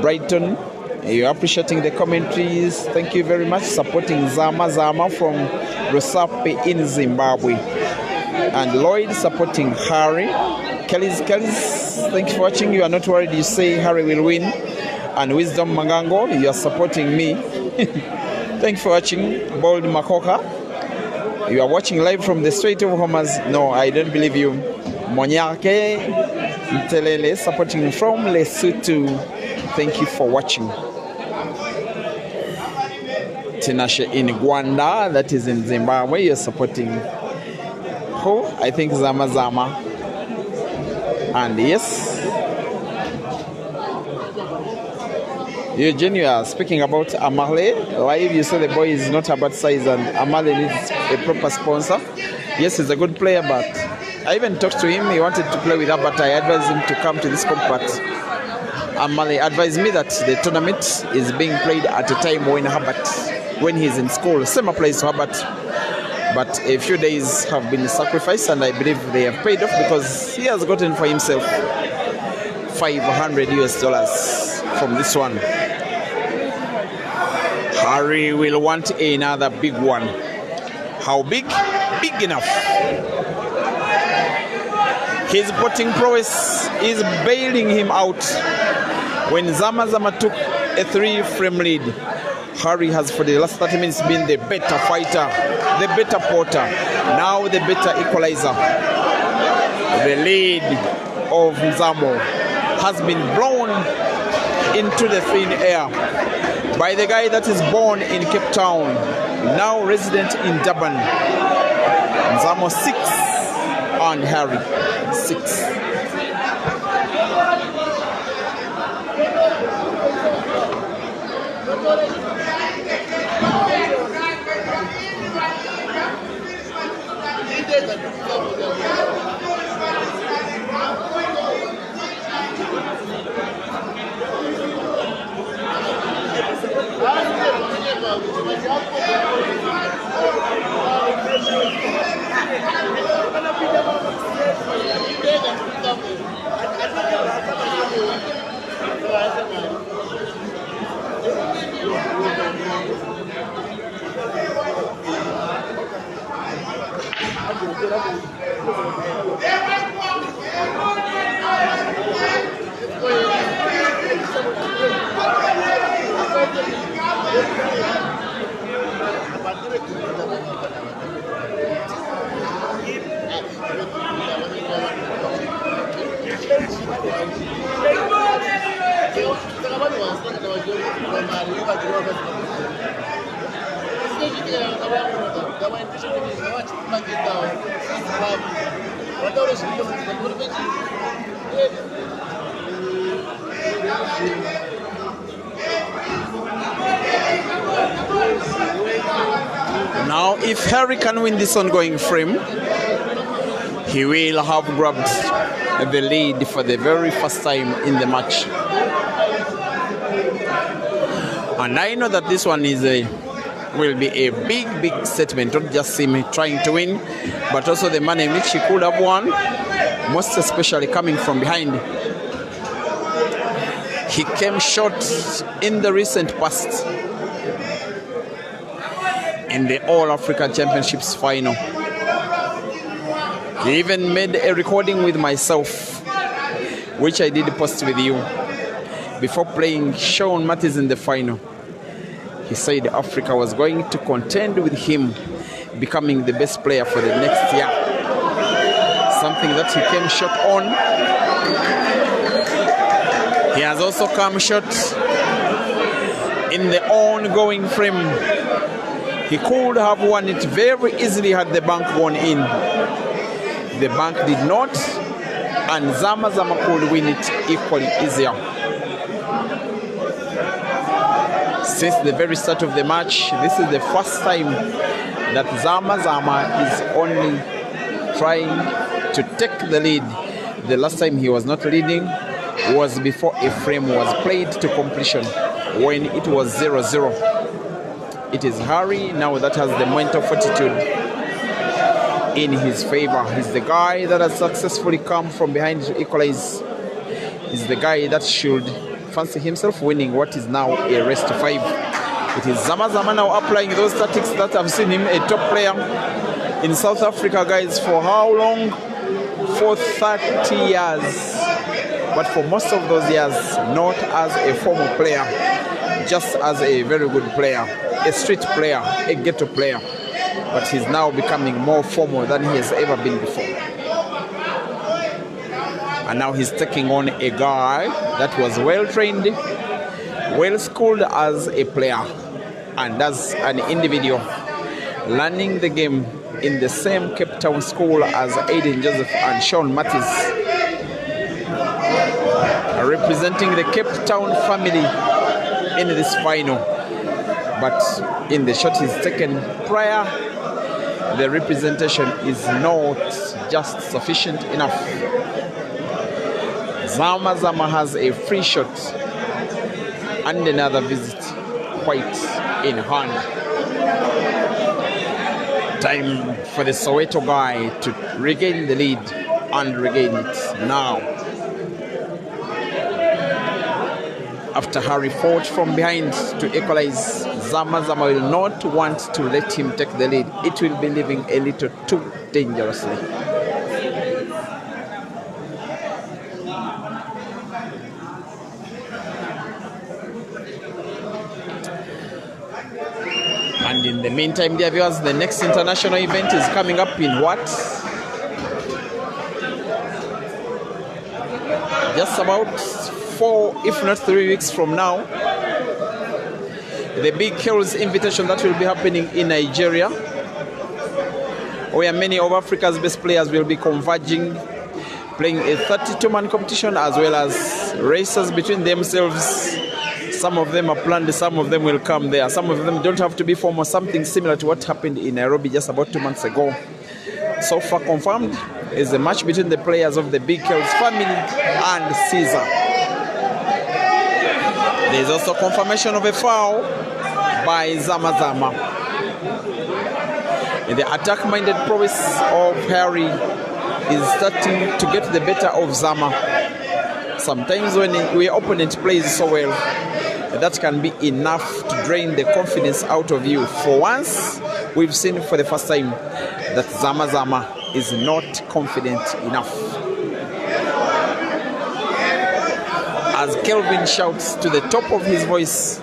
Brighton, you're appreciating the commentaries. Thank you very much. Supporting Zama Zama from Rosape in Zimbabwe. And Lloyd supporting Harry. Kelly's, thank you for watching. You are not worried, you say Harry will win. And Wisdom Mangango, you are supporting me. Thank you for watching. Bold Makoka, you are watching live from the Strait of Hormuz. No, I don't believe you. Monyake Ntelele supporting from Lesotho. Thank you for watching. Tinashe in Rwanda, that is in Zimbabwe, you're supporting who? I think Zama Zama. And yes, Eugene, you are speaking about Amale live. You say the boy is not about size and Amale needs a proper sponsor. Yes, he's a good player, but I even talked to him. He wanted to play with her, but I advised him to come to this comp. But Amale advised me that the tournament is being played at a time when he's in school. Same applies to Herbert. But a few days have been sacrificed, and I believe they have paid off, because he has gotten for himself $500 from this one. Harry will want another big one. How big? Big enough. His potting prowess is bailing him out. When Zama Zama took a 3-frame lead, Harry has for the last 30 minutes been the better fighter, the better porter, now the better equalizer. The lead of Mzamo has been blown into the thin air. by the guy that is born in Cape Town, now resident in Durban. Mzamo 6 and Harry 6. Now, if Harry can win this ongoing frame, he will have grabbed the lead for the very first time in the match. And I know that this one will be a big statement, not just him trying to win, but also the manner in which he could have won, most especially coming from behind. He came short in the recent past in the All-Africa Championships final. He even made a recording with myself, which I did post with you, before playing Sean Mattis in the final. He said Africa was going to contend with him becoming the best player for the next year. Something that he came short on. He has also come short in the ongoing frame. He could have won it very easily had the bank gone in. The bank did not, and Mzamo could win it equally easier. Since the very start of the match, this is the first time that Mzamo is only trying to take the lead. The last time he was not leading was before a frame was played to completion, when it was 0-0. It is Harry now that has the mental fortitude in his favor. He's the guy that has successfully come from behind to equalize. He's the guy that should fancy himself winning what is now a race to 5. It is Mzamo now applying those tactics that have seen him a top player in South Africa, guys, for how long? For 30 years. But for most of those years, not as a former player, just as a very good player, a street player, a ghetto player. But he's now becoming more formal than he has ever been before. And now he's taking on a guy that was well trained, well schooled as a player and as an individual, learning the game in the same Cape Town school as Aiden Joseph and Sean Mattis, representing the Cape Town family in this final. But in the shot he's taken prior, the representation is not just sufficient enough. Mzamo has a free shot and another visit quite in hand. Time for the Soweto guy to regain the lead and regain it now. After Harry fought from behind to equalize, Mzamo will not want to let him take the lead. It will be leaving a little too dangerously. And in the meantime, dear viewers, the next international event is coming up in what? Just about 4, if not 3 weeks from now. the Big Hills Invitation that will be happening in Nigeria, where many of Africa's best players will be converging, playing a 32-man competition, as well as races between themselves. Some of them are planned, some of them will come there. Some of them don't have to be formal, something similar to what happened in Nairobi just about 2 months ago. So far confirmed is a match between the players of the Big Hills family and Caesar. There is also confirmation of a foul by Zama. And the attack-minded prowess of Harry is starting to get the better of Zama. Sometimes when your opponent plays so well, that can be enough to drain the confidence out of you. For once, we've seen for the first time that Zama is not confident enough. As Kelvin shouts to the top of his voice,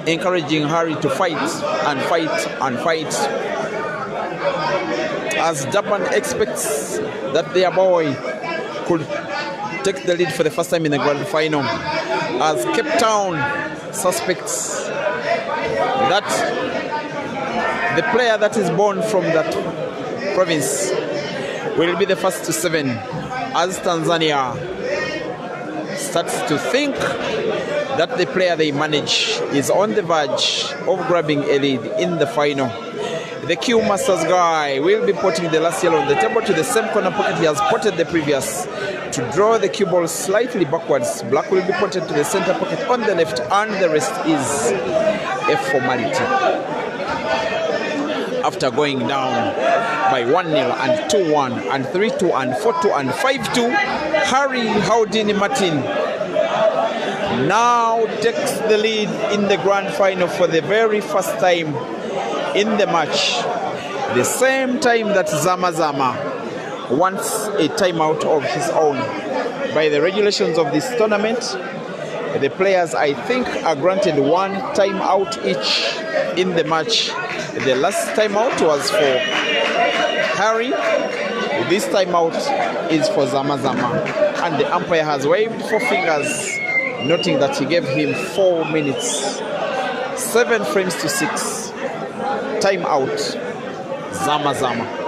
encouraging Harry to fight and fight and fight. As Japan expects that their boy could take the lead for the first time in the grand final. As Cape Town suspects that the player that is born from that province will be the first to 7, as Tanzania starts to think that the player they manage is on the verge of grabbing a lead in the final. The Q Masters guy will be putting the last yellow on the table to the same corner pocket he has potted the previous to draw the cue ball slightly backwards. Black will be potted to the center pocket on the left, and the rest is a formality. After going down by 1-0 and 2-1 and 3-2 and 4-2 and 5-2, Harry Houdini Martin now takes the lead in the grand final for the very first time in the match. The same time that Zama wants a timeout of his own. By the regulations of this tournament, the players, I think, are granted 1 timeout each in the match. The last timeout was for Harry. This timeout is for Zama. And the umpire has waved 4 fingers, noting that he gave him 4 minutes, 7 frames to 6. Timeout, Zama.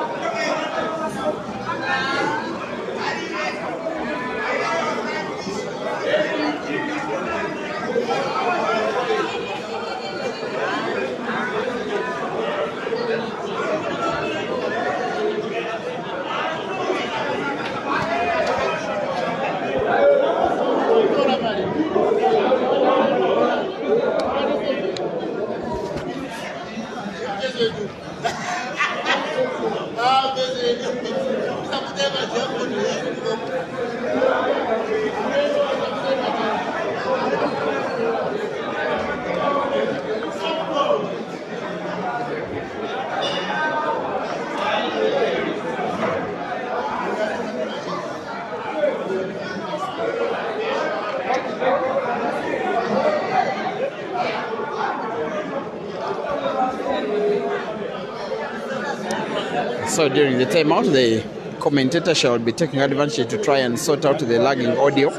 So during the timeout, the commentator shall be taking advantage to try and sort out the lagging audio.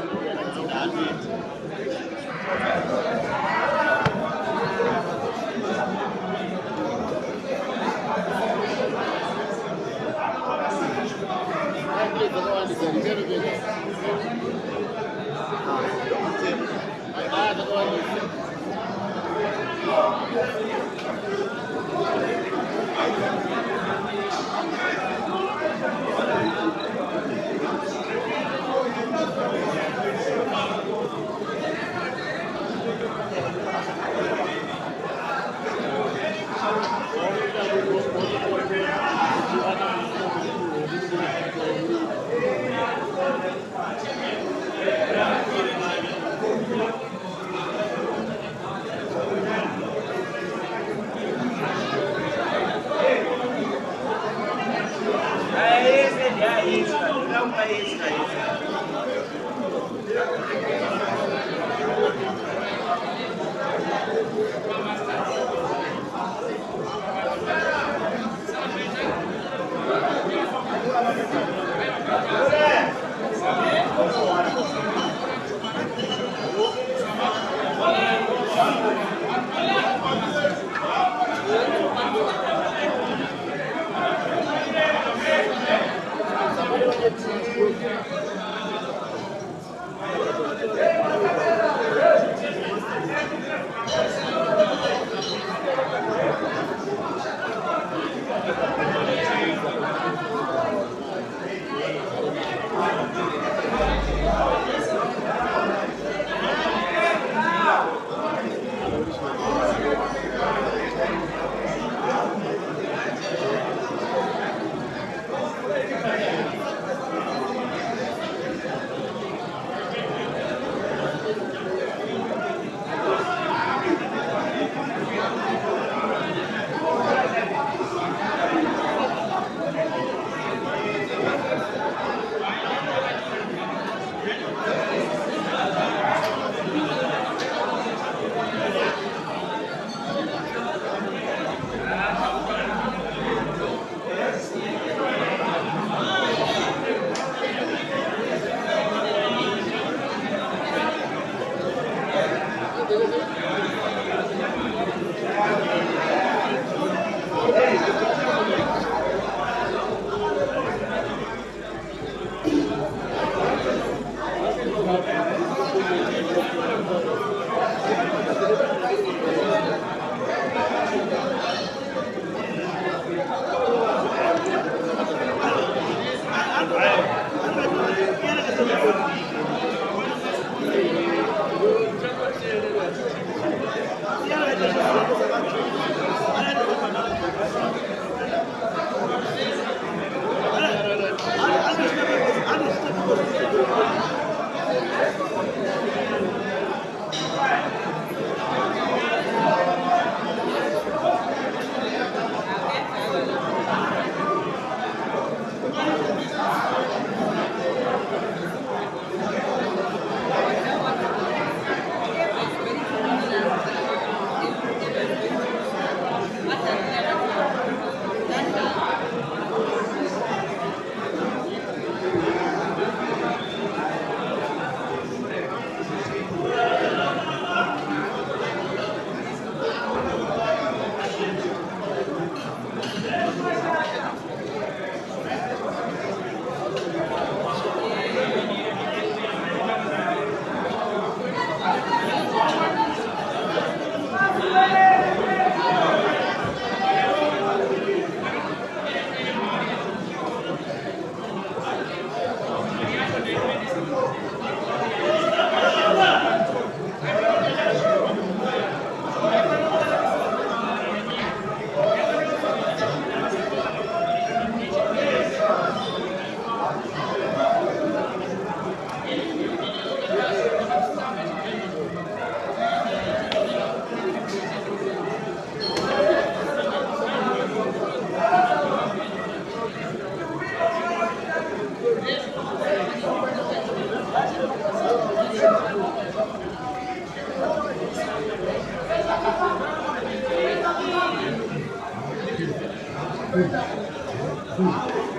1, 2,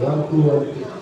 1, 2.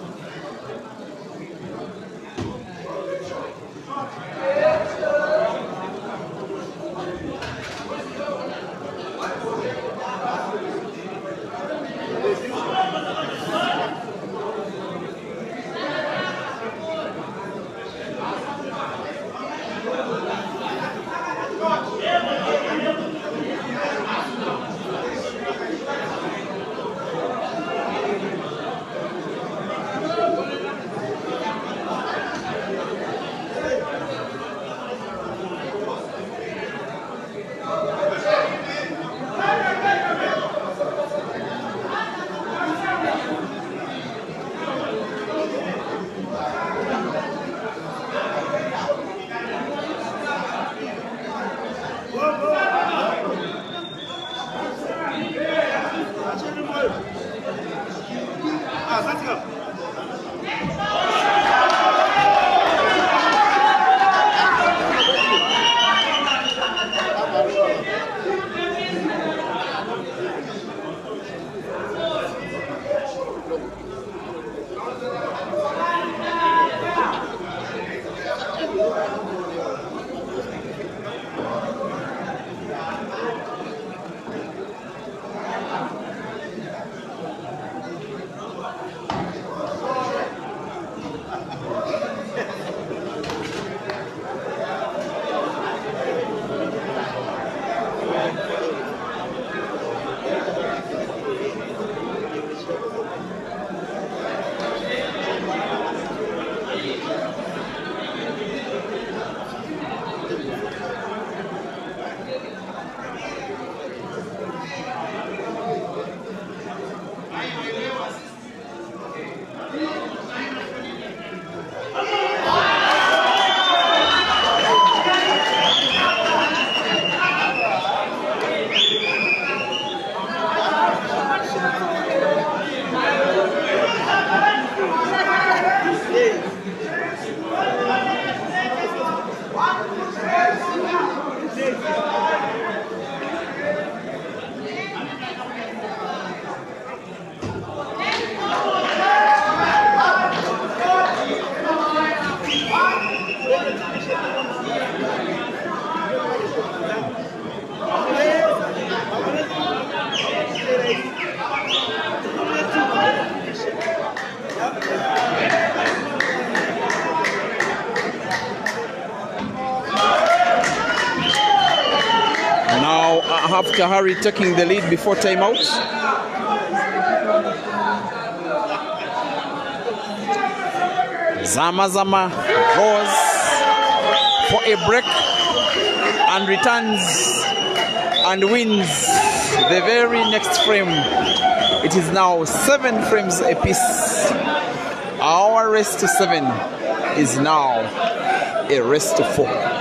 after Harry taking the lead before timeout. Mzamo goes for a break and returns and wins the very next frame. It is now 7 frames apiece. Our race to 7 is now a race to 4.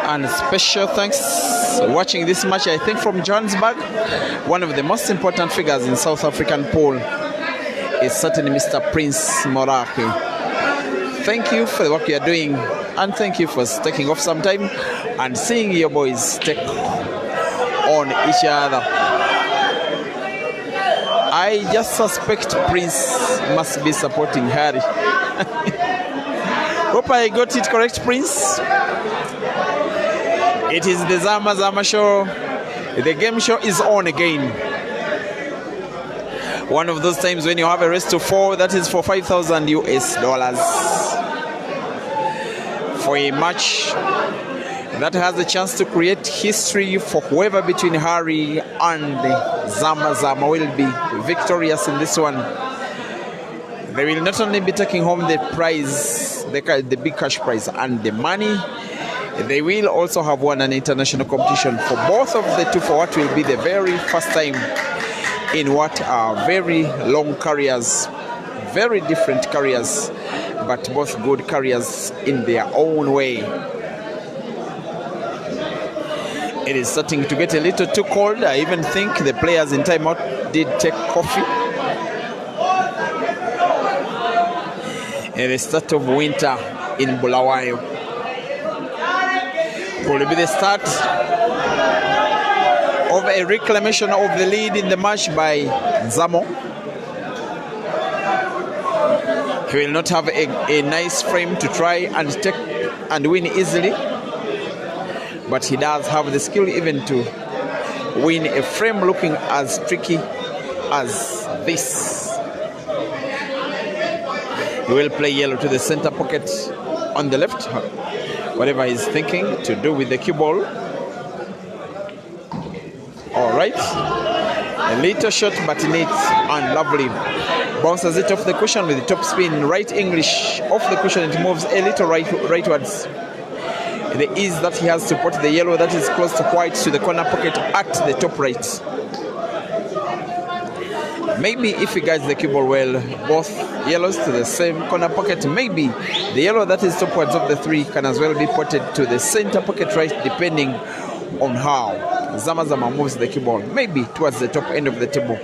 And special thanks watching this match, I think, from Johannesburg. One of the most important figures in South African pool is certainly Mr. Prince Morake. Thank you for the work you are doing, and thank you for taking off some time and seeing your boys take on each other. I just suspect Prince must be supporting Harry. Hope I got it correct, Prince. It is the Mzamo show. The game show is on again. One of those times when you have a race to 4, that is for $5,000 US. For a match that has a chance to create history for whoever between Harry and Mzamo will be victorious in this one. They will not only be taking home the prize, the big cash prize and the money, they will also have won an international competition for both of the two, for what will be the very first time in what are very long careers, very different careers, but both good careers in their own way. It is starting to get a little too cold. I even think the players in timeout did take coffee. At the start of winter in Bulawayo. Will be the start of a reclamation of the lead in the match by Mzamo. He will not have a nice frame to try and take and win easily, but he does have the skill even to win a frame looking as tricky as this. He will play yellow to the center pocket on the left. Whatever he's thinking to do with the cue ball. All right. A little shot, but neat and lovely. Bounces it off the cushion with the top spin. Right English off the cushion. It moves a little rightwards. The ease that he has to put the yellow that is close to white to the corner pocket at the top right. Maybe if he guides the cue ball well, both yellows to the same corner pocket, maybe the yellow that is topwards of the 3 can as well be potted to the center pocket right, depending on how Mzamo moves the cue ball. Maybe towards the top end of the table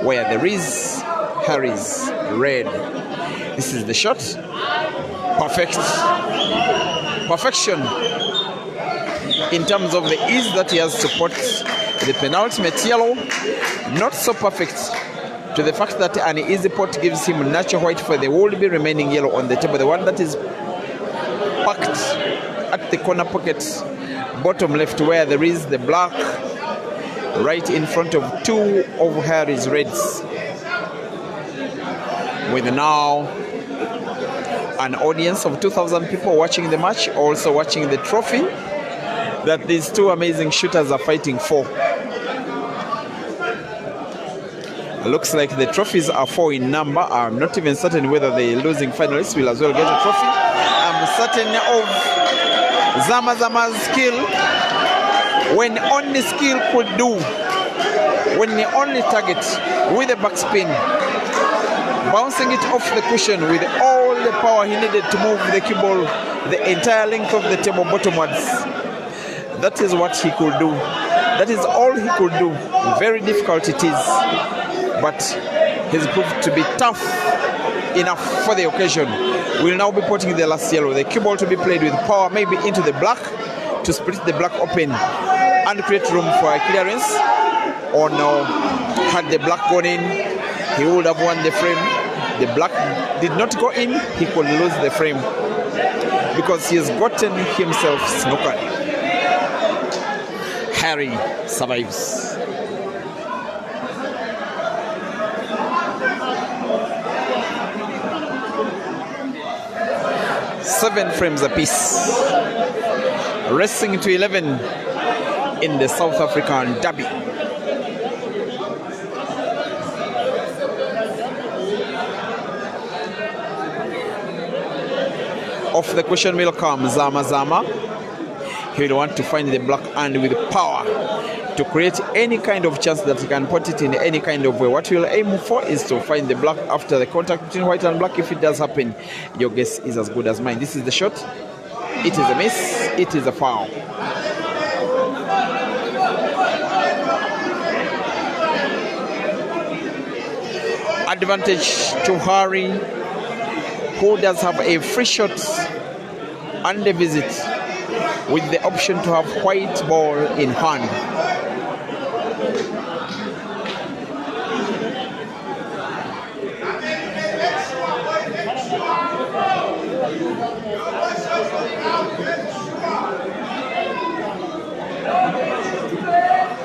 where there is Harry's red. This is the shot. Perfect. Perfection in terms of the ease that he has to put the penultimate yellow. Not so perfect to the fact that an easy pot gives him natural white, for there will be remaining yellow on the table. The one that is packed at the corner pocket, bottom left, where there is the black right in front of 2 of Harry's reds. With now an audience of 2,000 people watching the match, also watching the trophy that these 2 amazing shooters are fighting for. Looks like the trophies are 4 in number. I'm not even certain whether the losing finalists will as well get a trophy. I'm certain of Mzamo's skill, when only skill could do, when the only target with a backspin, bouncing it off the cushion with all the power he needed to move the cue ball the entire length of the table bottomwards. That is what he could do. That is all he could do. Very difficult it is, but he's proved to be tough enough for the occasion. will now be putting the last yellow. The cue ball to be played with power, maybe into the black, to split the black open and create room for a clearance. Or no, had the black gone in, he would have won the frame. The black did not go in, he could lose the frame because he has gotten himself snookered. Harry survives. Seven frames apiece. Racing to 11 in the South African derby. Off the cushion will come Zama. He will want to find the black hand with power to create any kind of chance that he can put it in any kind of way. What he will aim for is to find the black after the contact between white and black. If it does happen, your guess is as good as mine. This is the shot. It is a miss. It is a foul. Advantage to Harry, who does have a free shot and a visit with the option to have white ball in hand.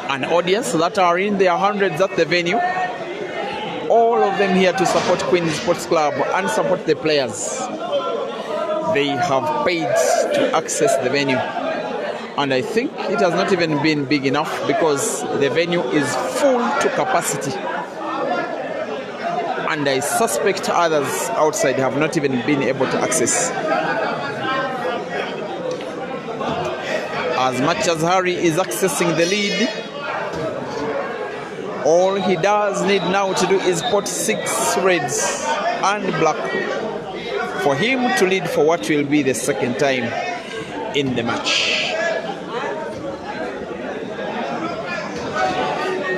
An audience that are in their hundreds at the venue. All of them here to support Queen Sports Club and support the players. They have paid to access the venue. And I think it has not even been big enough because the venue is full to capacity. And I suspect others outside have not even been able to access. As much as Harry is accessing the lead, all he does need now to do is put 6 reds and black for him to lead for what will be the second time in the match.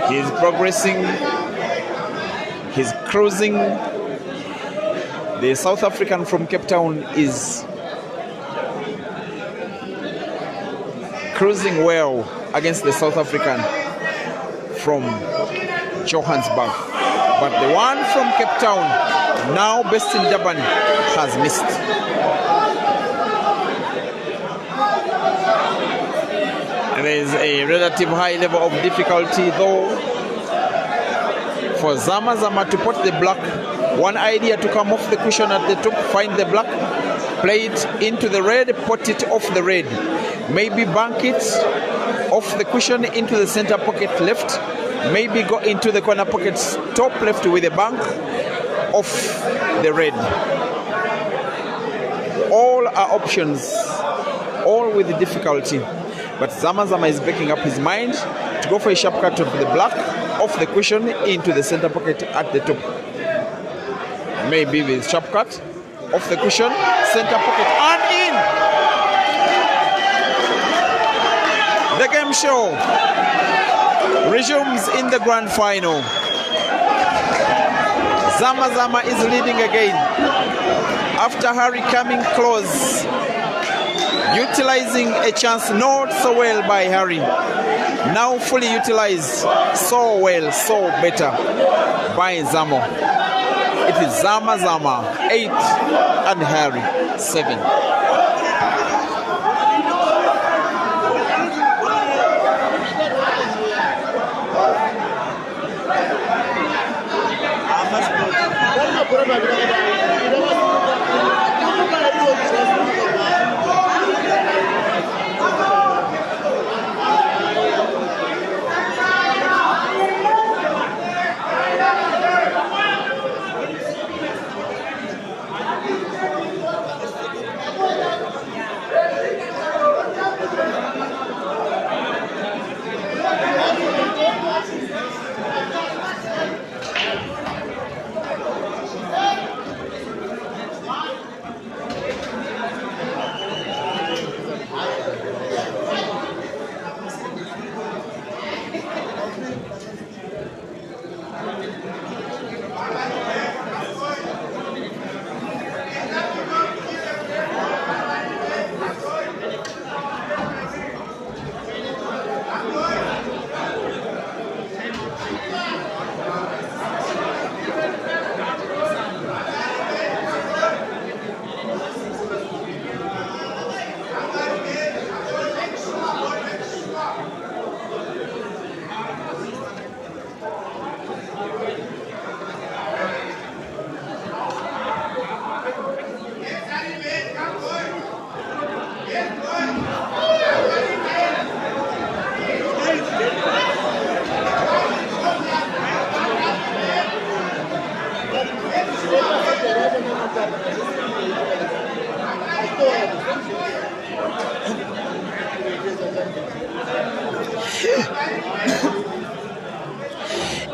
He's progressing. He's cruising. The South African from Cape Town is cruising well against the South African from Johannesburg. But the one from Cape Town, now based in Durban, has missed. There is a relative high level of difficulty though for Zama to put the black. One idea to come off the cushion at the top, find the black, play it into the red, put it off the red. Maybe bank it off the cushion into the center pocket left. Maybe go into the corner pocket top left with a bank off the red. All are options, all with difficulty. But Zama is backing up his mind to go for a sharp cut of the black off the cushion into the center pocket at the top. Maybe with sharp cut off the cushion, center pocket and in. The game show resumes in the grand final. Zama is leading again after Harry coming close, utilizing a chance not so well by Harry. Now fully utilized, so well, so better by Mzamo. It is Zama 8 and Harry 7.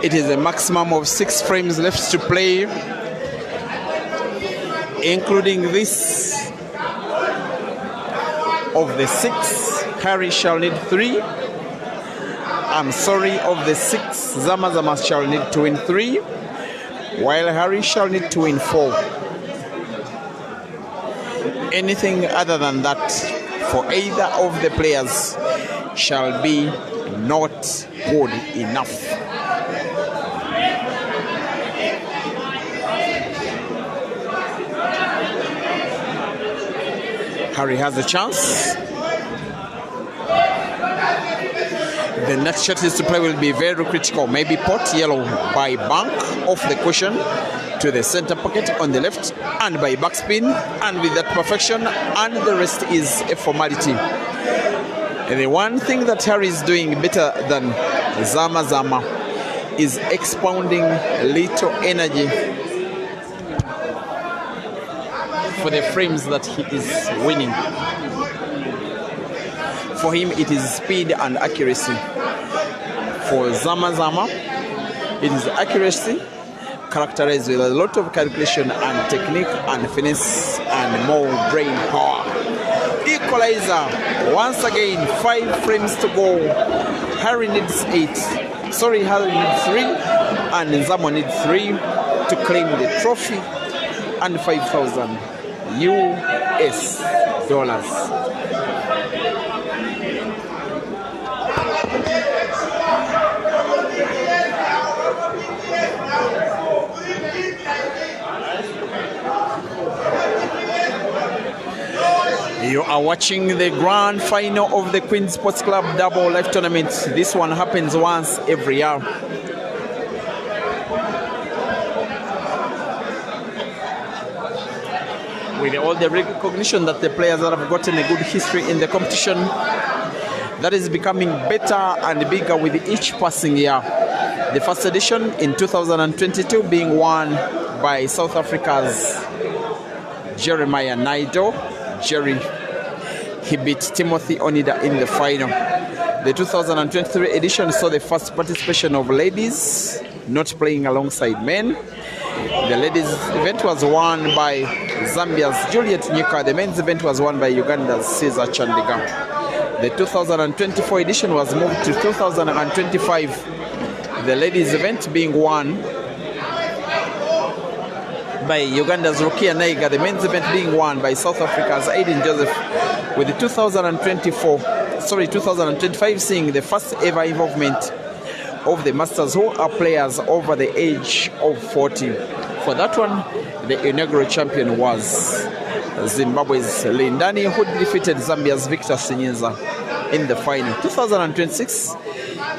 It is a maximum of 6 frames left to play, including this. Of the 6, Harry shall need 3. I'm sorry, of the 6, Zama shall need to win 3, while Harry shall need to win 4. Anything other than that for either of the players shall be not good enough. Harry has a chance. The next shot is to play will be very critical. Maybe pot yellow by bank off the cushion to the center pocket on the left and by backspin, and with that perfection, and the rest is a formality. And the one thing that Harry is doing better than Zama is expounding little energy for the frames that he is winning. For him, it is speed and accuracy. For Zama, it is accuracy characterized with a lot of calculation and technique and finesse and more brain power. Equalizer, once again, 5 frames to go. Harry needs 8. Sorry, Harry needs 3, and Mzamo needs 3 to claim the trophy and 5,000 US dollars. You are watching the grand final of the Queen Sports Club Double Life Tournament. This one happens once every year. With all the recognition that the players that have gotten a good history in the competition, that is becoming better and bigger with each passing year. The first edition in 2022 being won by South Africa's Jeremiah Naido. Jerry, he beat Timothy Onida in the final. The 2023 edition saw the first participation of ladies not playing alongside men. The ladies event was won by Zambia's Juliet Nyika. The men's event was won by Uganda's Caesar Chandiga. The 2024 edition was moved to 2025. The ladies event being won by Uganda's Rukia Naiga, the men's event being won by South Africa's Aiden Joseph, with the 2025 seeing the first ever involvement of the Masters who are players over the age of 40. For that one, the inaugural champion was Zimbabwe's Lindani, who defeated Zambia's Victor Sinyenza in the final. 2026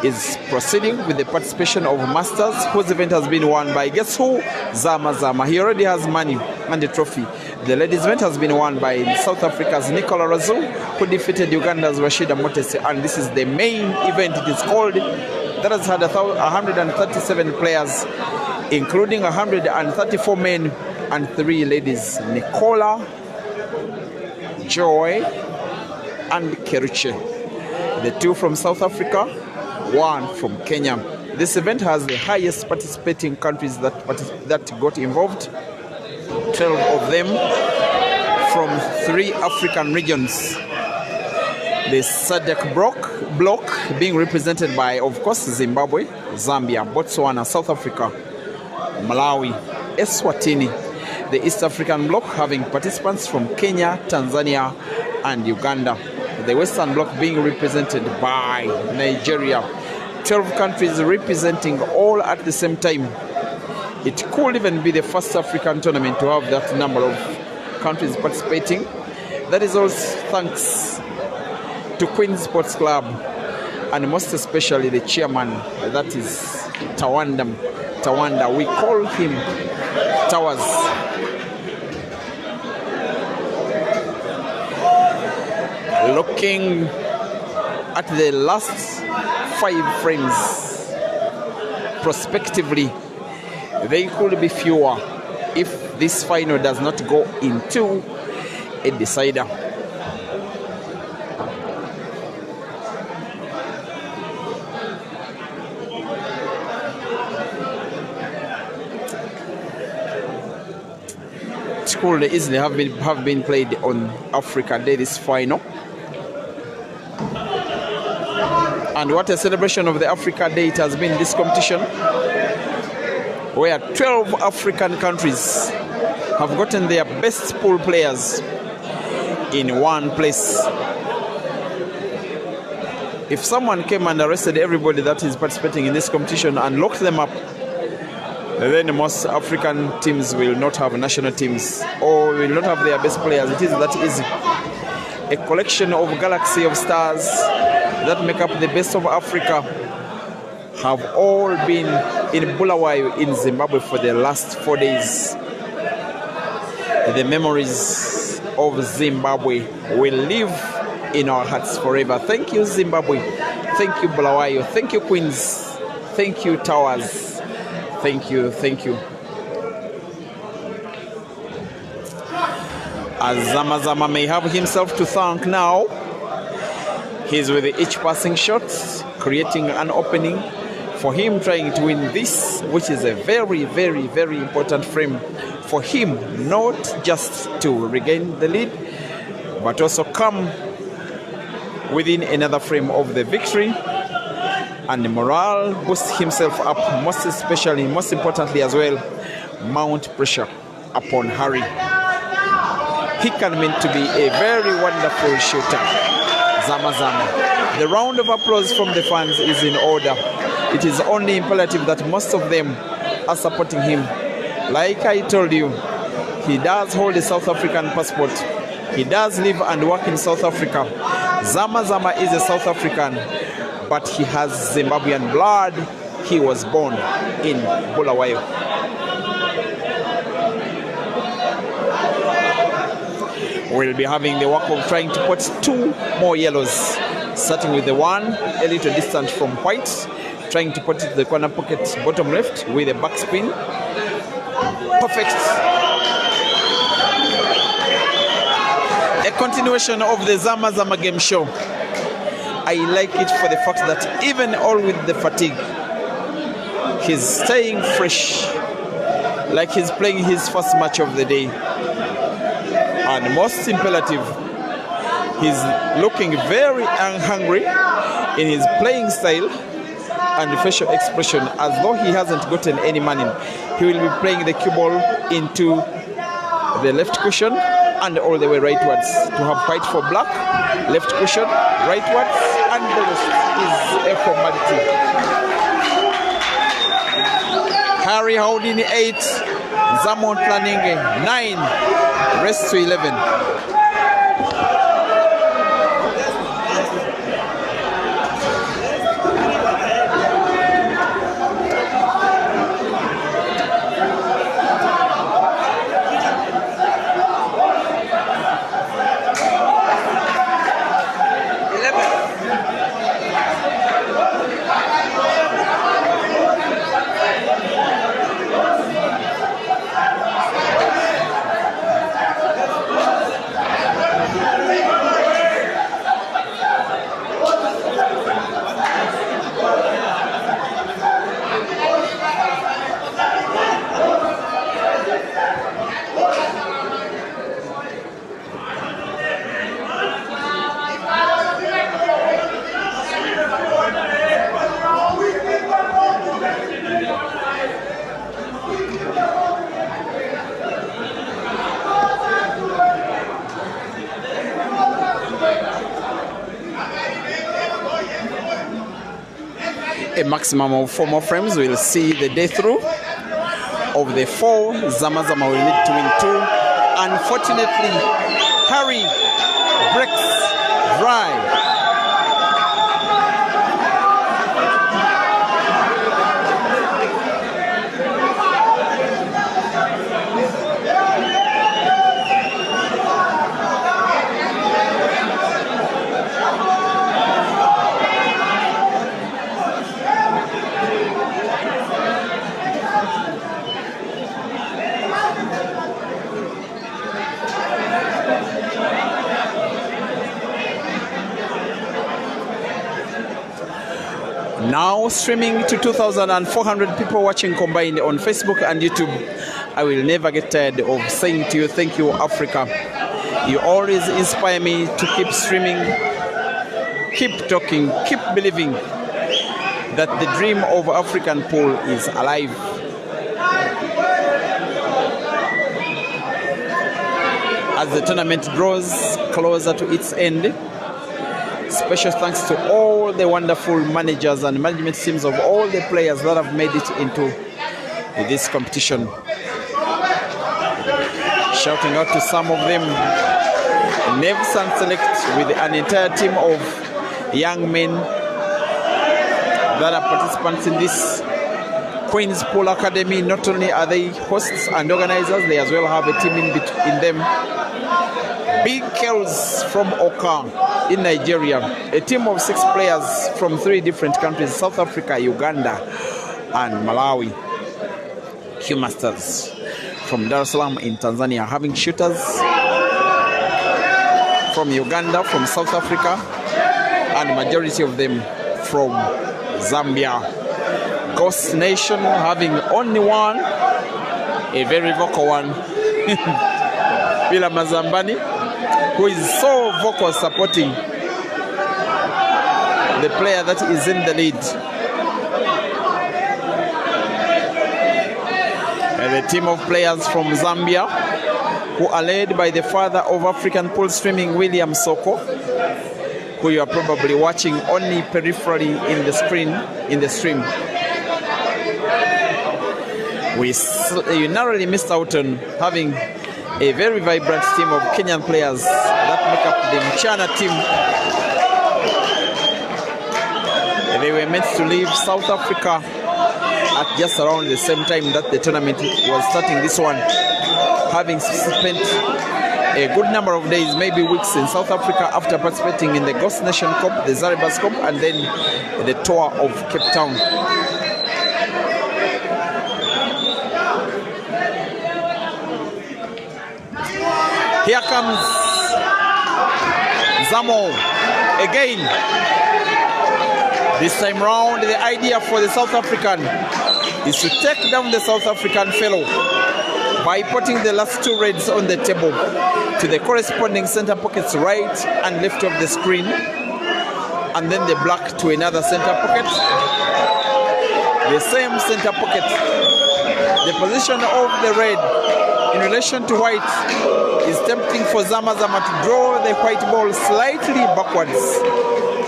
is proceeding with the participation of Masters, whose event has been won by, guess who? Zama. He already has money and a trophy. The ladies event has been won by South Africa's Nicola Razu, who defeated Uganda's Rashida Motesi, and this is the main event. It is called, that has had 137 players, including 134 men and 3 ladies, Nicola, Joy, and Keruche. The 2 from South Africa, 1 from Kenya. This event has the highest participating countries that got involved, 12 of them from 3 African regions. The SADC block being represented by, of course, Zimbabwe, Zambia, Botswana, South Africa, Malawi, Eswatini. The East African bloc having participants from Kenya, Tanzania, and Uganda. The Western bloc being represented by Nigeria. 12 countries representing all at the same time. It could even be the first African tournament to have that number of countries participating. That is all thanks to Queen Sports Club, and most especially the chairman, that is Tawanda. We call him Towers. Looking at the last 5 frames prospectively, they could be fewer if this final does not go into a decider. which could easily have been played on Africa Day, this final. And what a celebration of the Africa Day it has been, this competition, where 12 African countries have gotten their best pool players in one place. If someone came and arrested everybody that is participating in this competition and locked them up, then most African teams will not have national teams or will not have their best players. It is that easy. A collection of galaxy of stars that make up the best of Africa have all been in Bulawayo in Zimbabwe for the last 4 days. The memories of Zimbabwe will live in our hearts forever. Thank you, Zimbabwe. Thank you, Bulawayo. Thank you, Queens. Thank you, Towers. Thank you, thank you. As Zama may have himself to thank now, he's with each passing shot, creating an opening for him, trying to win this, which is a very, very, very important frame for him, not just to regain the lead, but also come within another frame of the victory, and the morale boost himself up, most importantly as well, mount pressure upon Harry. He can mean to be a very wonderful shooter, Zama. The round of applause from the fans is in order. It is only imperative that most of them are supporting him. Like I told you, he does hold a South African passport. He does live and work in South Africa. Zama is a South African, but he has Zimbabwean blood. He was born in Bulawayo. We'll be having the work of trying to put 2 more yellows, starting with the one a little distant from white, trying to put it in the corner pocket bottom left with a backspin. Perfect. A continuation of the Zama game show. I like it for the fact that even all with the fatigue, he's staying fresh, like he's playing his first match of the day. And most imperative, he's looking very hungry in his playing style and facial expression, as though he hasn't gotten any money. He will be playing the cue ball into the left cushion and all the way rightwards to have white for black, left cushion, rightwards, and the rest is a formality. Harry Houdini 8, Mzamo Ntlaninge 9, RACE-11. A maximum of 4 more frames will see the day through. Of the 4, Zama will need to win 2. Unfortunately, Harry breaks dry. Now streaming to 2,400 people watching combined on Facebook and YouTube. I will never get tired of saying to you, thank you, Africa. You always inspire me to keep streaming, keep talking, keep believing that the dream of African pool is alive. As the tournament draws closer to its end, special thanks to all the wonderful managers and management teams of all the players that have made it into this competition. Shouting out to some of them. Nevs and Select with an entire team of young men that are participants in this Queen's Pool Academy. Not only are they hosts and organizers, they as well have a team in them. Big Girls from Oka in Nigeria, a team of 6 players from 3 different countries, South Africa, Uganda, and Malawi. Q Masters from Dar es Salaam in Tanzania, having shooters from Uganda, from South Africa, and majority of them from Zambia. Ghost Nation having only one, a very vocal one, Bila Mazambani, who is so vocal supporting the player that is in the lead. And the team of players from Zambia, who are led by the father of African pool streaming, William Soko, who you are probably watching only peripherally in the stream. You narrowly missed out on having a very vibrant team of Kenyan players that make up the Mchana team. They were meant to leave South Africa at just around the same time that the tournament was starting, this one, having spent a good number of days, maybe weeks in South Africa after participating in the Ghost Nation Cup, the Zaribas Cup, and then the tour of Cape Town. Here comes Mzamo again. This time round, the idea for the South African is to take down the South African fellow by putting the last 2 reds on the table to the corresponding center pockets right and left of the screen, and then the black to another center pocket, the same center pocket. The position of the red in relation to white is tempting for Zama to draw the white ball slightly backwards.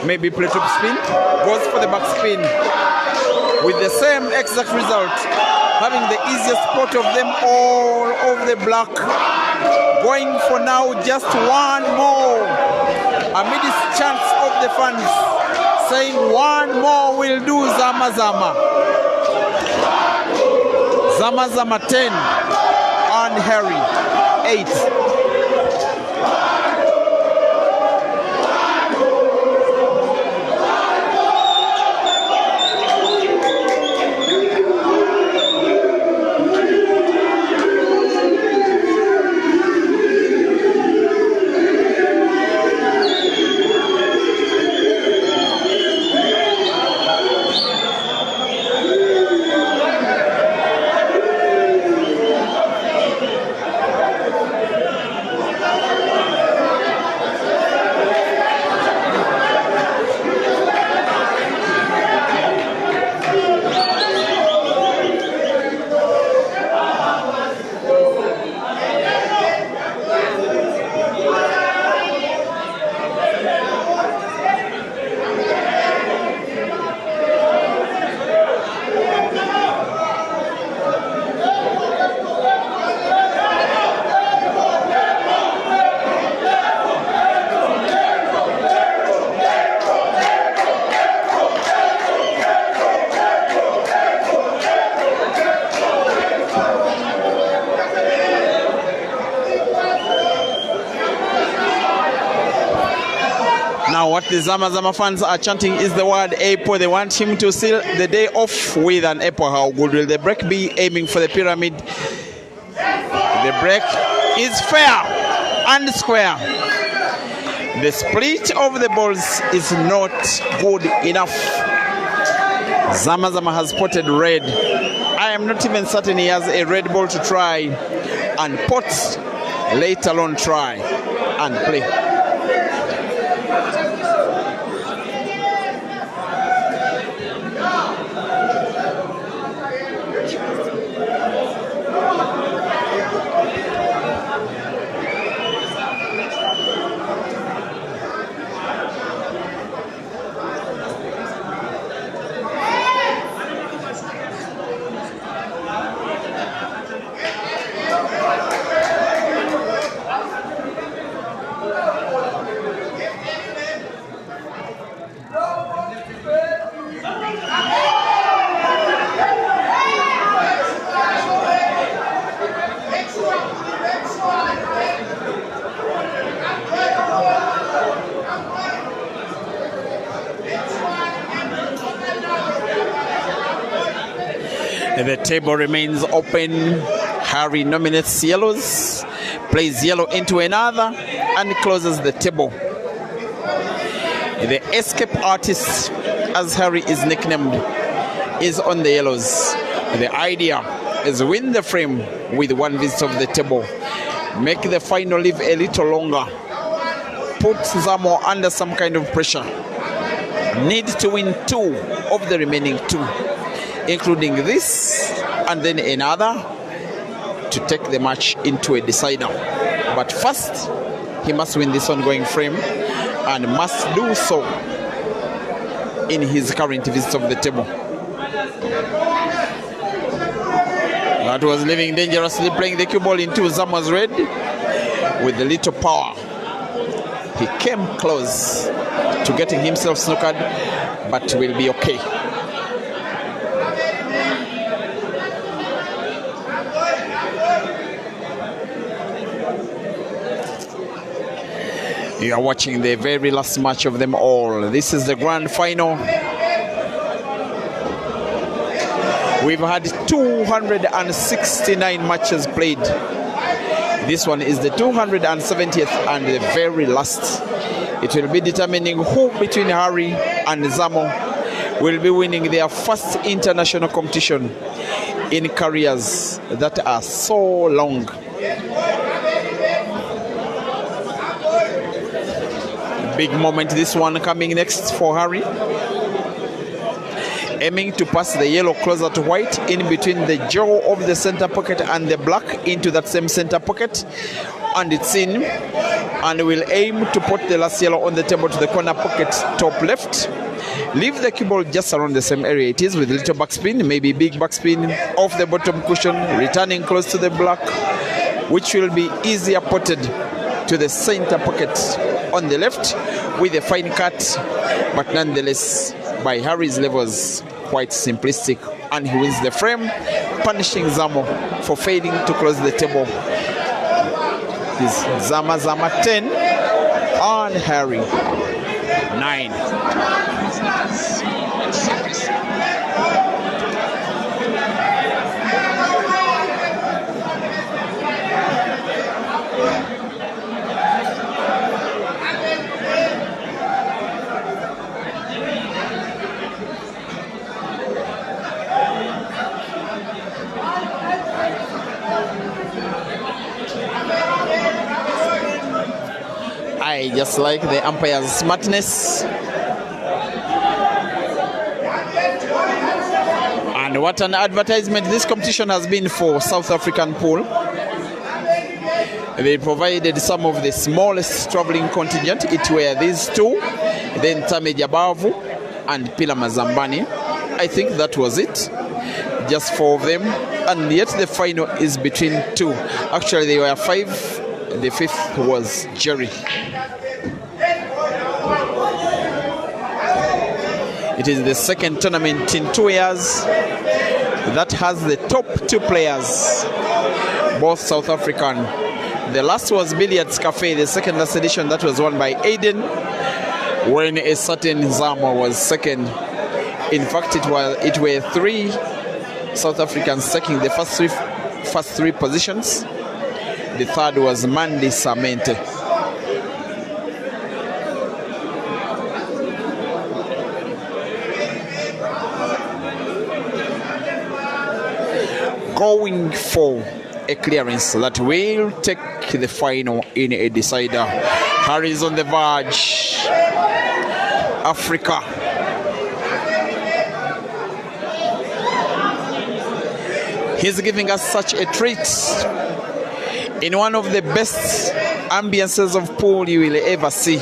Maybe play top spin, goes for the back spin with the same exact result, having the easiest spot of them all of the black, going for now just one more amidst chants of the fans saying one more will do. Zama Zama 10 and Harry 8. Now what the Zama fans are chanting is the word apple. They want him to seal the day off with an apple. How good will the break be? Aiming for the pyramid. The break is fair and square. The split of the balls is not good enough. Mzamo has spotted red. I am not even certain he has a red ball to try and pot, let alone try and play. The table remains open. Harry nominates yellows, plays yellow into another, and closes the table. The escape artist, as Harry is nicknamed, is on the yellows. The idea is win the frame with one visit of the table. Make the final live a little longer. Put Mzamo under some kind of pressure. Need to win 2 of the remaining 2, including this and then another, to take the match into a decider. But first, he must win this ongoing frame and must do so in his current visit of the table. That was living dangerously, playing the cue ball into Mzamo's red with a little power. He came close to getting himself snookered, but will be okay. You are watching the very last match of them all. This is the grand final. We've had 269 matches played. This one is the 270th and the very last. It will be determining who between Harry and Mzamo will be winning their first international competition in careers that are so long. Big moment, this one coming next for Harry. Aiming to pass the yellow closer to white in between the jaw of the center pocket and the black into that same center pocket. And it's in. And will aim to put the last yellow on the table to the corner pocket top left. Leave the cue ball just around the same area it is with little backspin, maybe big backspin off the bottom cushion, returning close to the black, which will be easier potted to the center pocket on the left with a fine cut, but nonetheless by Harry's levels quite simplistic, and he wins the frame, punishing Mzamo for failing to close the table. Is Mzamo 10 and Harry 9. I just like the umpire's smartness. And what an advertisement this competition has been for South African pool. They provided some of the smallest traveling contingent. It were these two, then Tame Jabavu and Pila Mazambani. I think that was it. Just 4 of them. And yet the final is between 2. Actually, there were 5. The 5th was Jerry. It is the second tournament in 2 years that has the top 2 players, both South African. The last was Billiards Cafe, the second last edition, that was won by Aiden, when a certain Mzamo was second. In fact, it were 3 South Africans taking the first three positions. The third was Mandy Samente. going for a clearance that will take the final in a decider. Harry is on the verge. Africa. He's giving us such a treat in one of the best ambiances of pool you will ever see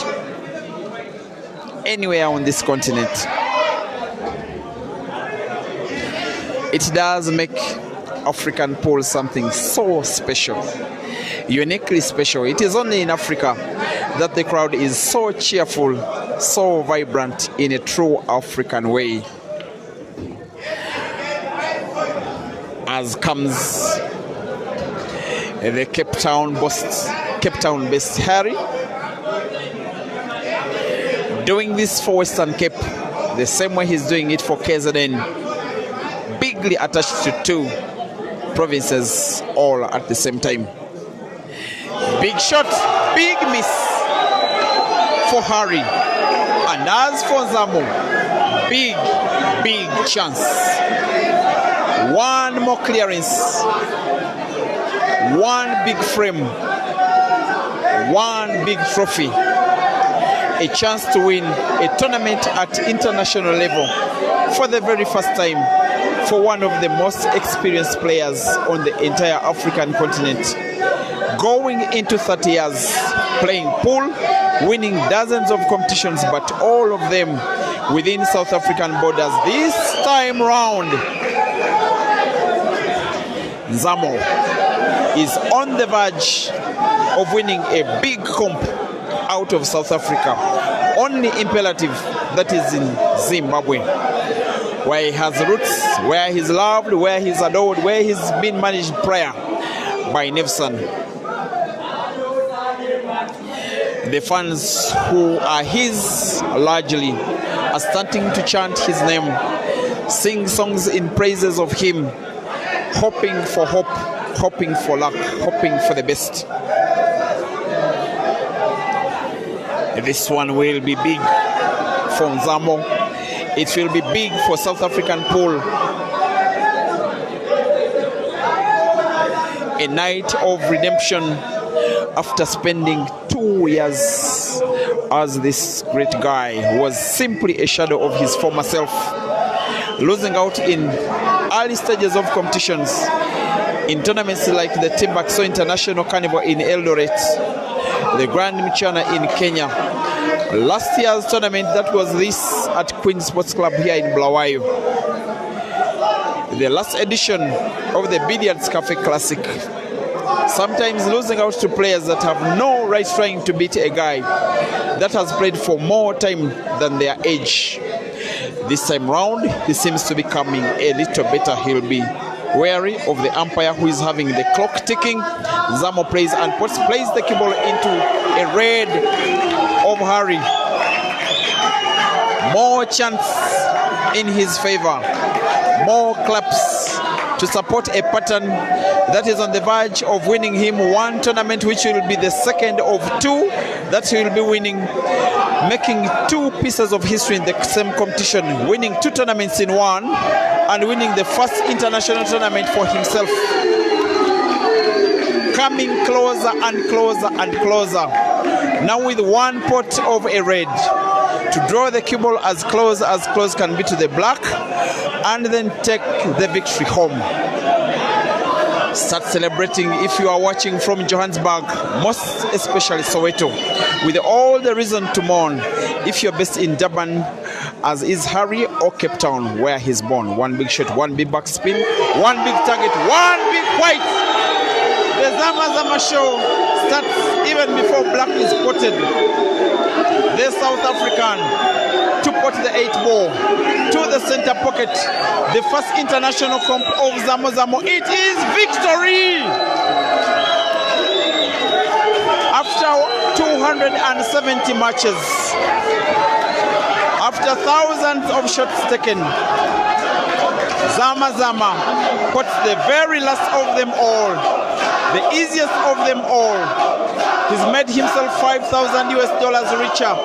anywhere on this continent. It does make African pool something so special, uniquely special. It is only in Africa that the crowd is so cheerful, so vibrant in a true African way. As comes the Cape Town-based Harry, doing this for Western Cape the same way he's doing it for KZN, bigly attached to two provinces all at the same time. Big shot, big miss for Harry. And as for Mzamo, big chance. One more clearance, one big frame, one big trophy, a chance to win a tournament at international level for the very first time for one of the most experienced players on the entire African continent. Going into 30 years playing pool, winning dozens of competitions, but all of them within South African borders. This time round, Mzamo is on the verge of winning a big comp out of South Africa. Only imperative that is in Zimbabwe, where he has roots, where he's loved, where he's adored, where he's been managed prior by Nelson. The fans who are his largely are starting to chant his name, sing songs in praises of him, hoping for hope, hoping for luck, hoping for the best. This one will be big for Mzamo. It will be big for South African pool. A night of redemption after spending 2 years as this great guy who was simply a shadow of his former self, losing out in early stages of competitions in tournaments like the Timbuktu International Carnival in Eldoret, the Grand Mchana in Kenya, last year's tournament that was this at Queen Sports Club here in Bulawayo, the last edition of the Billiards Cafe Classic, sometimes losing out to players that have no right trying to beat a guy that has played for more time than their age. This time round, he seems to be coming a little better. He'll be wary of the umpire who is having the clock ticking. Mzamo plays and plays the cue ball into a red of Harry. More chance in his favor. More claps to support a pattern that is on the verge of winning him one tournament, which will be the second of two that he will be winning, making two pieces of history in the same competition, winning two tournaments in one and winning the first international tournament for himself. Coming closer and closer and closer. Now with one pot of a red to draw the cue ball as close can be to the black and then take the victory home. Start celebrating if you are watching from Johannesburg, most especially Soweto, with all the reason to mourn if you're based in Durban, as is Harry, or Cape Town, where he's born. One big shot, one big backspin, one big target, one big white. The Zama show starts even before black is spotted. The South African to put the 8 ball to the center pocket. The first international comp of Mzamo. It is victory! After 270 matches, after thousands of shots taken, Zama puts the very last of them all, the easiest of them all. He's made himself $5,000 richer,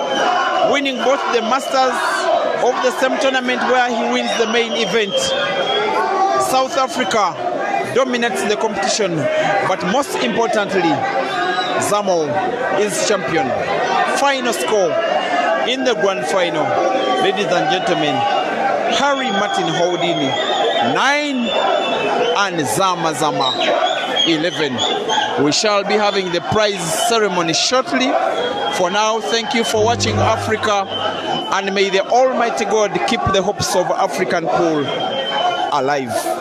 winning both the Masters of the same tournament where he wins the main event. South Africa, dominates the competition, but most importantly, Mzamo is champion. Final score in the grand final, ladies and gentlemen, Harry Martin Houdini 9 and Mzamo 11. We shall be having the prize ceremony shortly. For now, thank you for watching Africa, and may the Almighty God keep the hopes of African pool alive.